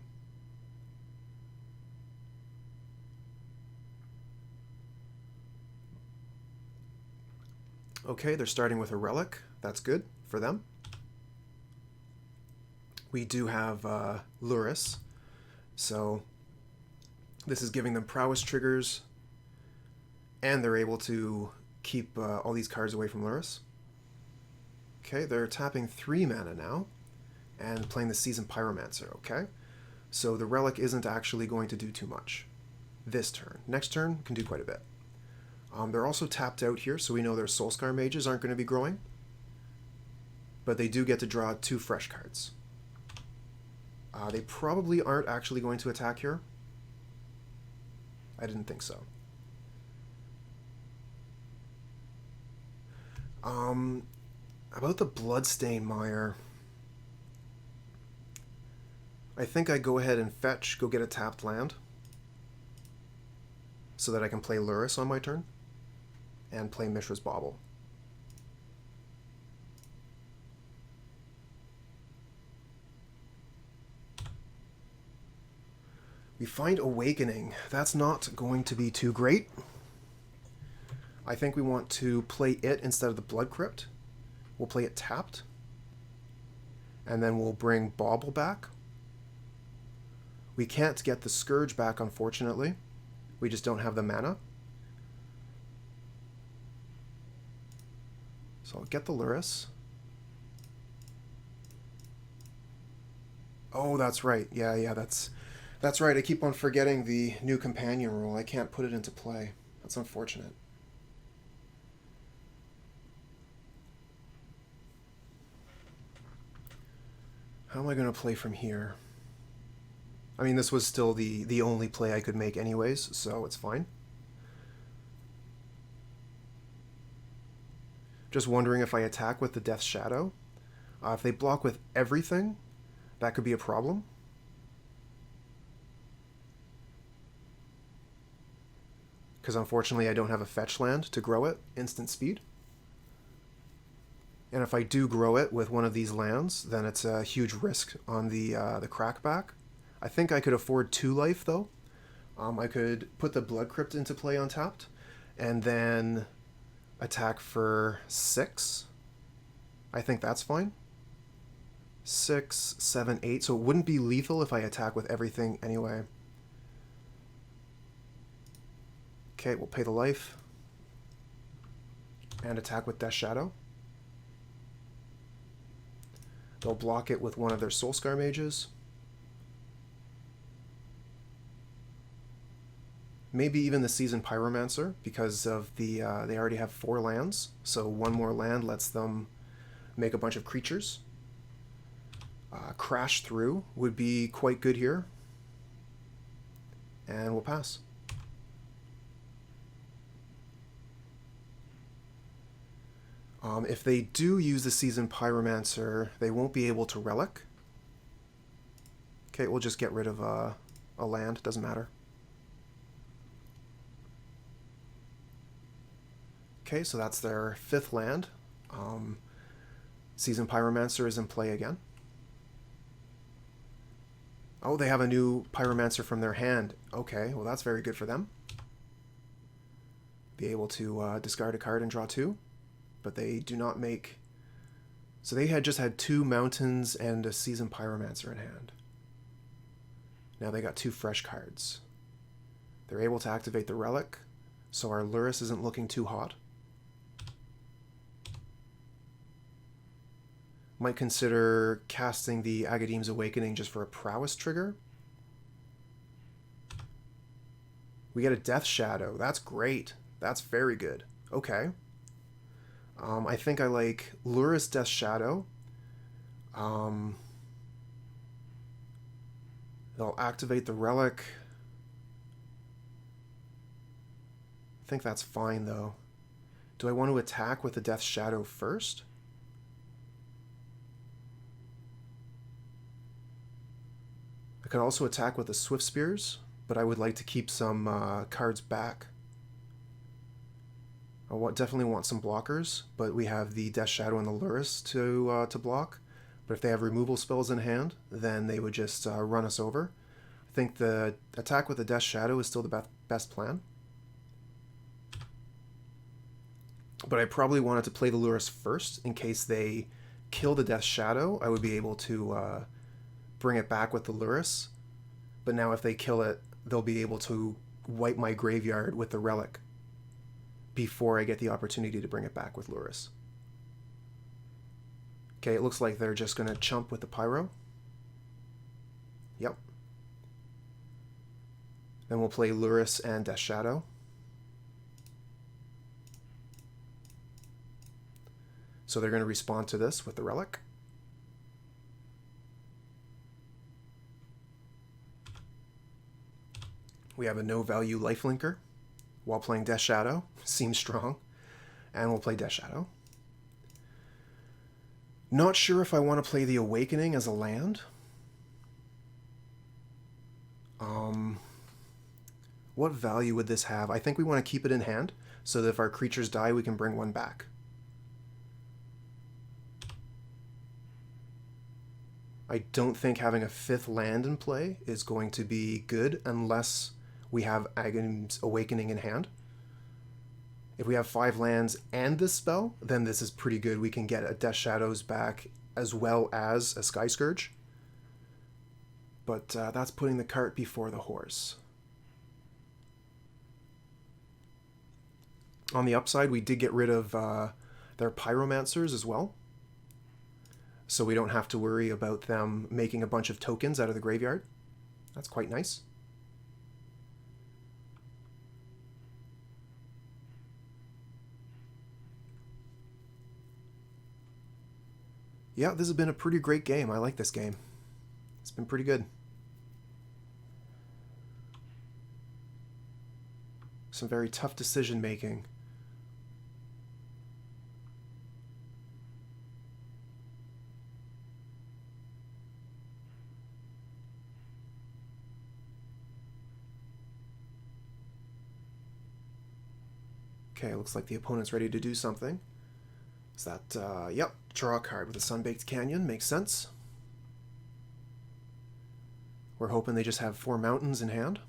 Okay, they're starting with a relic. That's good for them. We do have Lurrus, so this is giving them prowess triggers, and they're able to keep all these cards away from Lurrus. Okay, they're tapping 3 mana now, and playing the Seasoned Pyromancer, okay? So the relic isn't actually going to do too much this turn. Next turn can do quite a bit. They're also tapped out here, so we know their Soul-Scar Mages aren't going to be growing, but they do get to draw 2 fresh cards. They probably aren't actually going to attack here. I didn't think so. About the Bloodstained Mire, I think I go ahead and fetch, go get a tapped land, so that I can play Lurrus on my turn, and play Mishra's Bauble. We find Awakening. That's not going to be too great. I think we want to play it instead of the Blood Crypt. We'll play it tapped. And then we'll bring Bauble back. We can't get the Scourge back, unfortunately. We just don't have the mana. So I'll get the Lurrus. Oh, that's right. Yeah, that's right. I keep on forgetting the new companion rule. I can't put it into play. That's unfortunate. How am I going to play from here? I mean, this was still the only play I could make anyways, so it's fine. Just wondering if I attack with the Death Shadow. If they block with everything, that could be a problem. Because unfortunately I don't have a fetch land to grow it instant speed. And if I do grow it with one of these lands, then it's a huge risk on the crackback. I think I could afford 2 life though. I could put the Blood Crypt into play untapped, and then attack for 6. I think that's fine. 6, 7, 8. So it wouldn't be lethal if I attack with everything anyway. Okay, we'll pay the life. And attack with Death Shadow. They'll block it with one of their Soul-Scar Mages. Maybe even the Seasoned Pyromancer, because of the they already have 4 lands, so 1 more land lets them make a bunch of creatures. Crash Through would be quite good here. And we'll pass. If they do use the Seasoned Pyromancer, they won't be able to Relic. Okay, we'll just get rid of a land, doesn't matter. Okay, so that's their 5th land. Seasoned Pyromancer is in play again. Oh, they have a new Pyromancer from their hand. Okay, well that's very good for them. Be able to discard a card and draw 2. But they do not make... So they had just had 2 Mountains and a Seasoned Pyromancer in hand. Now they got 2 fresh cards. They're able to activate the Relic, so our Lurrus isn't looking too hot. Might consider casting the Agadeem's Awakening just for a Prowess trigger. We get a Death Shadow. That's great. That's very good. Okay. I think I like Lurrus Death Shadow. They'll activate the Relic. I think that's fine, though. Do I want to attack with the Death Shadow first? I could also attack with the Swiftspears, but I would like to keep some cards back. I definitely want some blockers, but we have the Death Shadow and the Lurrus to block. But if they have removal spells in hand, then they would just run us over. I think the attack with the Death Shadow is still the best plan. But I probably wanted to play the Lurrus first in case they kill the Death Shadow. I would be able to bring it back with the Lurrus. But now if they kill it, they'll be able to wipe my graveyard with the Relic before I get the opportunity to bring it back with Lurrus. Okay, it looks like they're just going to chump with the Pyro. Yep. Then we'll play Lurrus and Death Shadow. So they're going to respond to this with the Relic. We have a no-value lifelinker while playing Death Shadow. Seems strong. And we'll play Death Shadow. Not sure if I want to play the Awakening as a land. What value would this have? I think we want to keep it in hand, so that if our creatures die, we can bring one back. I don't think having a 5th land in play is going to be good unless we have Agadeem's Awakening in hand. If we have 5 lands and this spell, then this is pretty good. We can get a Death Shadows back as well as a Sky Scourge. But that's putting the cart before the horse. On the upside, we did get rid of their Pyromancers as well. So we don't have to worry about them making a bunch of tokens out of the graveyard. That's quite nice. Yeah, this has been a pretty great game. I like this game. It's been pretty good. Some very tough decision making. Okay, looks like the opponent's ready to do something. Is that, yep, draw a card with a Sunbaked Canyon, makes sense. We're hoping they just have 4 mountains in hand.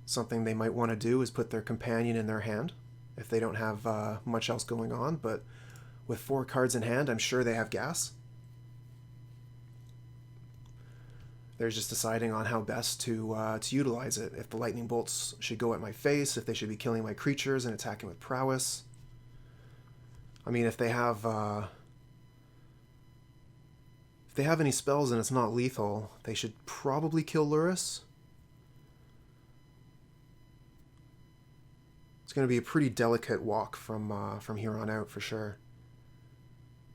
Something they might want to do is put their companion in their hand, if they don't have much else going on, but with 4 cards in hand, I'm sure they have gas. They're just deciding on how best to utilize it. If the lightning bolts should go at my face, if they should be killing my creatures and attacking with prowess. I mean, if they have any spells and it's not lethal, they should probably kill Lurrus. It's going to be a pretty delicate walk from here on out for sure.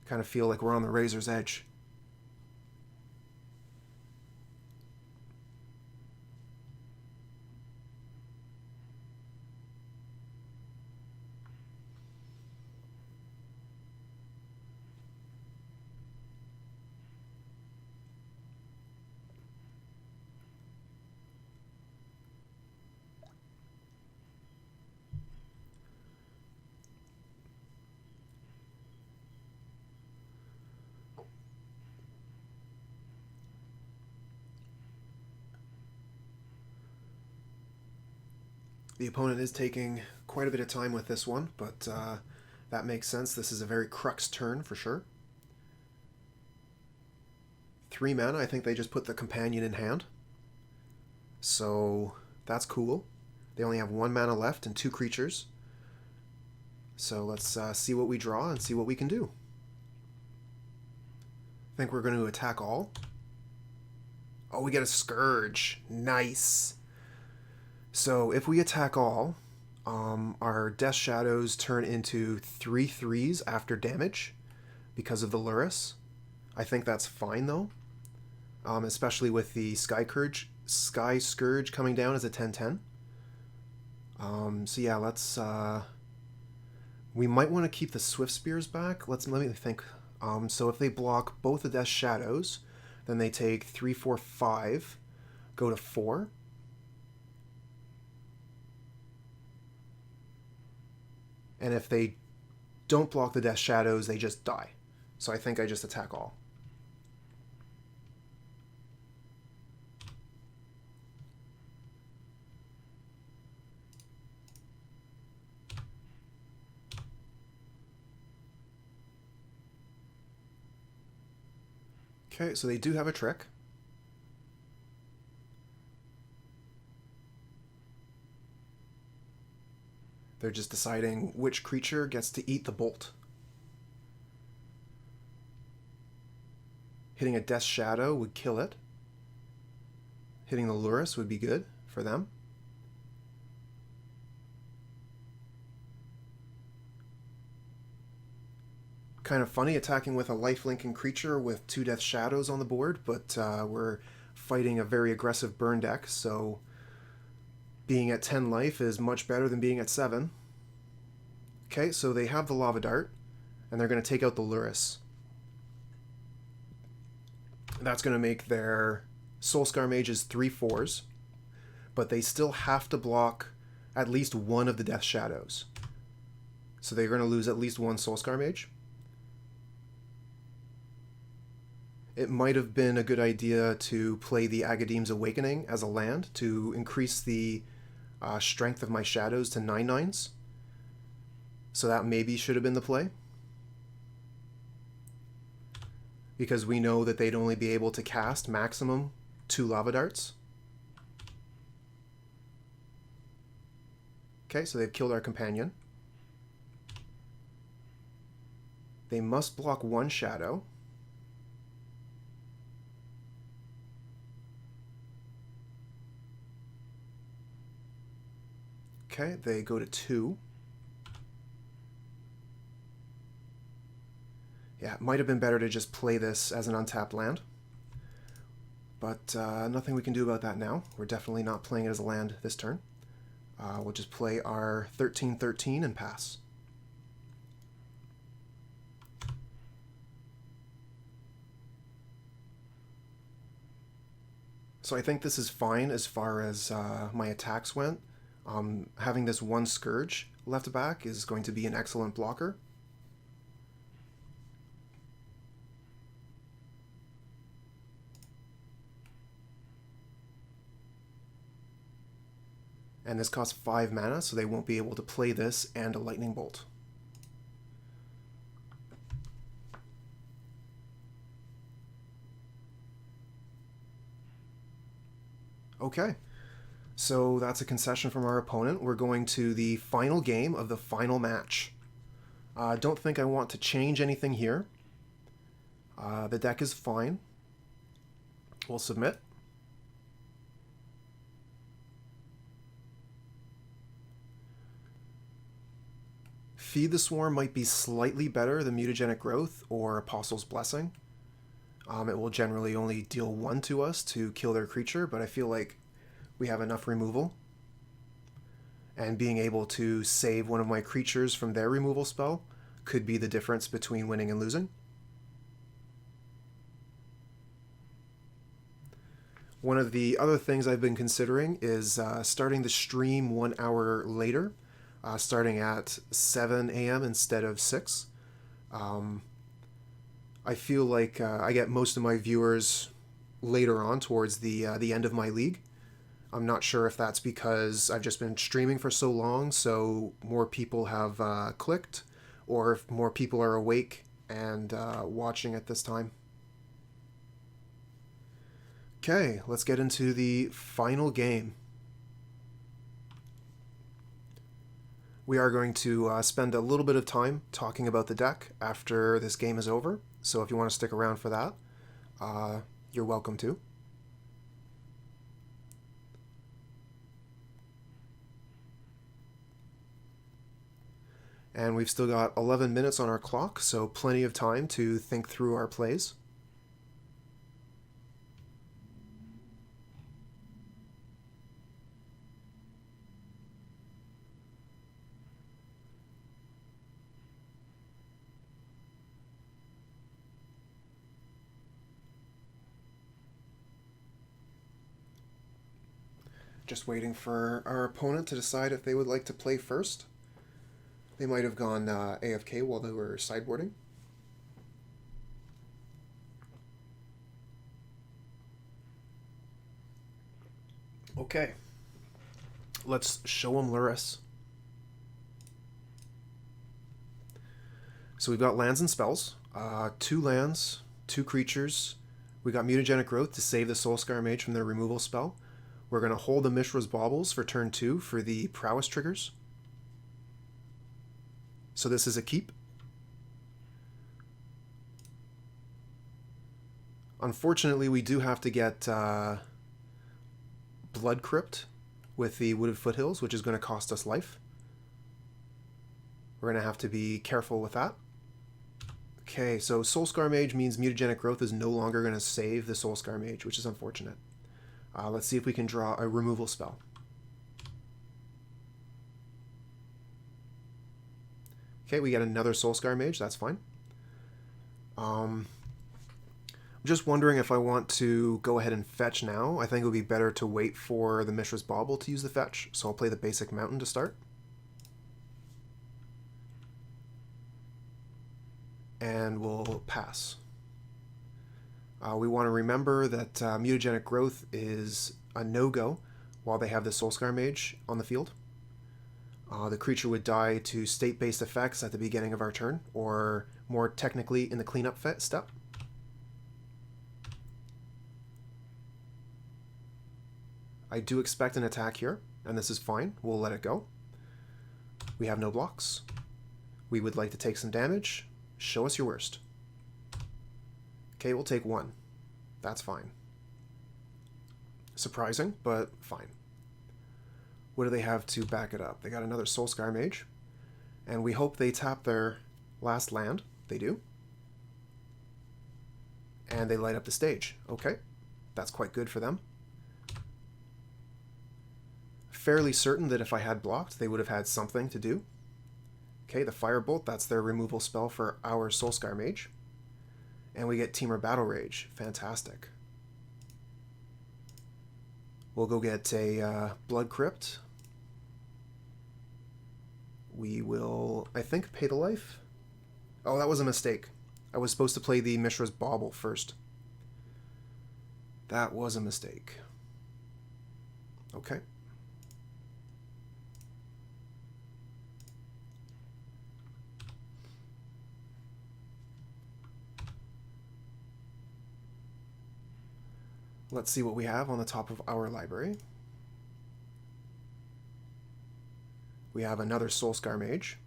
Kind of feel like we're on the razor's edge. The opponent is taking quite a bit of time with this one, but that makes sense. This is a very crux turn for sure. 3 mana, I think they just put the companion in hand. So that's cool. They only have 1 mana left and 2 creatures. So let's see what we draw and see what we can do. I think we're going to attack all. Oh, we get a Scourge. Nice. So if we attack all, our Death Shadows turn into 3/3s after damage because of the Lurrus. I think that's fine though, especially with the Sky Scourge coming down as a 10/10. So yeah, let's. We might want to keep the Swiftspears back. Let me think. So if they block both the Death Shadows, then they take 3, 4, 5, go to 4. And if they don't block the Death Shadows, they just die. So I think I just attack all. Okay, so they do have a trick. They're just deciding which creature gets to eat the bolt. Hitting a Death Shadow would kill it. Hitting the Lurrus would be good for them. Kind of funny attacking with a lifelinking creature with 2 Death Shadows on the board, but we're fighting a very aggressive burn deck, so being at 10 life is much better than being at 7. Okay, so they have the Lava Dart, and they're going to take out the Lurrus. That's going to make their Soul-Scar Mages 3/4s, but they still have to block at least one of the Death Shadows. So they're going to lose at least one Soul-Scar Mage. It might have been a good idea to play the Agadeem's Awakening as a land to increase the strength of my shadows to 9/9s. So that maybe should have been the play. Because we know that they'd only be able to cast maximum 2 Lava Darts. Okay, so they've killed our companion. They must block 1 shadow. Okay, they go to 2. Yeah, it might have been better to just play this as an untapped land. But nothing we can do about that now. We're definitely not playing it as a land this turn. We'll just play our 13/13 and pass. So I think this is fine as far as my attacks went. Having this 1 Scourge left back is going to be an excellent blocker. And this costs 5 mana, so they won't be able to play this and a Lightning Bolt. Okay, so that's a concession from our opponent. We're going to the final game of the final match. I don't think I want to change anything here. The deck is fine. We'll submit. Feed the Swarm might be slightly better than Mutagenic Growth or Apostle's Blessing. It will generally only deal 1 to us to kill their creature, but I feel like we have enough removal. And being able to save one of my creatures from their removal spell could be the difference between winning and losing. One of the other things I've been considering is starting the stream 1 hour later, starting at 7 a.m. instead of 6. I feel like I get most of my viewers later on towards the end of my league. I'm not sure if that's because I've just been streaming for so long, so more people have clicked, or if more people are awake and watching at this time. Okay, let's get into the final game. We are going to spend a little bit of time talking about the deck after this game is over, so if you want to stick around for that, you're welcome to. And we've still got 11 minutes on our clock, so plenty of time to think through our plays. Just waiting for our opponent to decide if they would like to play first. They might have gone AFK while they were sideboarding. Okay. Let's show them Lurrus. So we've got lands and spells. 2 lands, 2 creatures. We got Mutagenic Growth to save the Soul-Scar Mage from their removal spell. We're going to hold the Mishra's Baubles for turn 2 for the Prowess triggers. So this is a keep. Unfortunately, we do have to get Blood Crypt with the Wooded Foothills, which is going to cost us life. We're going to have to be careful with that. Okay, so Soul-Scar Mage means Mutagenic Growth is no longer going to save the Soul-Scar Mage, which is unfortunate. Let's see if we can draw a removal spell. Okay, we get another Soul-Scar Mage, that's fine. I'm just wondering if I want to go ahead and fetch now. I think it would be better to wait for the Mishra's Bauble to use the fetch, so I'll play the basic mountain to start. And we'll pass. We want to remember that Mutagenic Growth is a no-go while they have the Soul-Scar Mage on the field. The creature would die to state-based effects at the beginning of our turn, or more technically in the cleanup step. I do expect an attack here, and this is fine. We'll let it go. We have no blocks. We would like to take some damage. Show us your worst. Okay, we'll take 1. That's fine. Surprising, but fine. What do they have to back it up? They got another Soul-Scar Mage, and we hope they tap their last land. They do. And they light up the stage. Okay, that's quite good for them. Fairly certain that if I had blocked, they would have had something to do. Okay, the Firebolt, that's their removal spell for our Soul-Scar Mage. And we get Temur Battle Rage. Fantastic. We'll go get a Blood Crypt. We will, I think, pay the life. Oh, that was a mistake. I was supposed to play the Mishra's Bauble first. That was a mistake. Okay. Let's see what we have on the top of our library. We have another Soul-Scar Mage.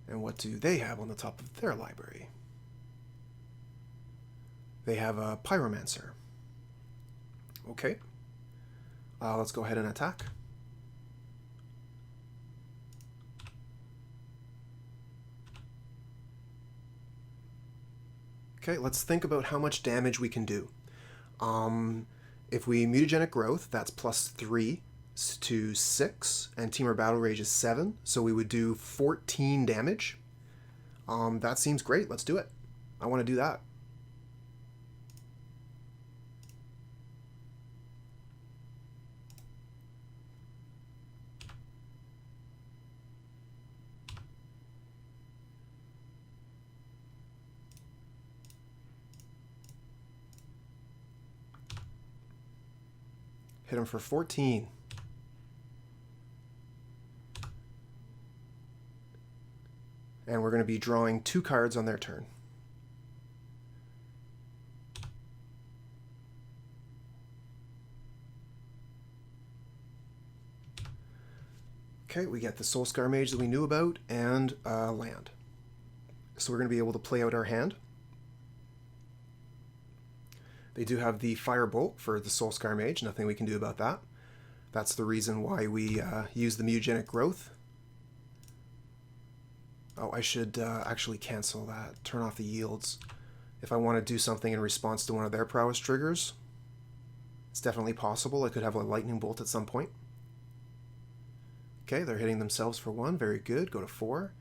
And what do they have on the top of their library? They have a Pyromancer. Okay. Let's go ahead and attack. Okay, let's think about how much damage we can do. If we Mutagenic Growth, that's +3 to 6, and Temur Battle Rage is 7, so we would do 14 damage. That seems great. Let's do it. I want to do that. Hit him for 14. And we're going to be drawing 2 cards on their turn. Okay, we get the Soul-Scar Mage that we knew about, and land. So we're going to be able to play out our hand. They do have the Firebolt for the Soul-Scar Mage, nothing we can do about that. That's the reason why we use the Mutagenic Growth. Oh, I should actually cancel that, turn off the yields. If I want to do something in response to one of their Prowess triggers, it's definitely possible. I could have a Lightning Bolt at some point. Okay, they're hitting themselves for 1, very good, go to 4.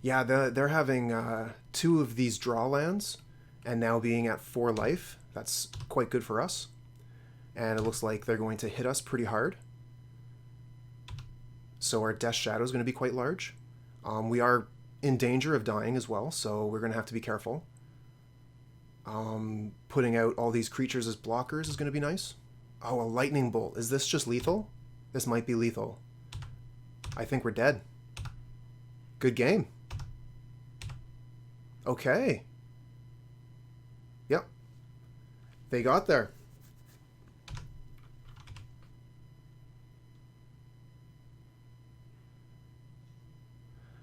Yeah, they're having 2 of these draw lands, and now being at 4 life, that's quite good for us. And it looks like they're going to hit us pretty hard. So our Death Shadow is going to be quite large. We are in danger of dying as well, so we're going to have to be careful. Putting out all these creatures as blockers is going to be nice. Oh, a Lightning Bolt. Is this just lethal? This might be lethal. I think we're dead. Good game. Okay. Yep. They got there.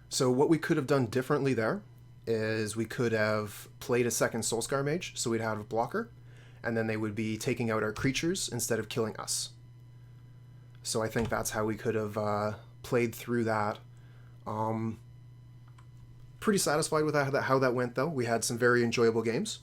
So what we could have done differently there is we could have played a second Soul-Scar Mage, so we'd have a blocker, and then they would be taking out our creatures instead of killing us. So I think that's how we could have played through that. Pretty satisfied with how that went, though. We had some very enjoyable games.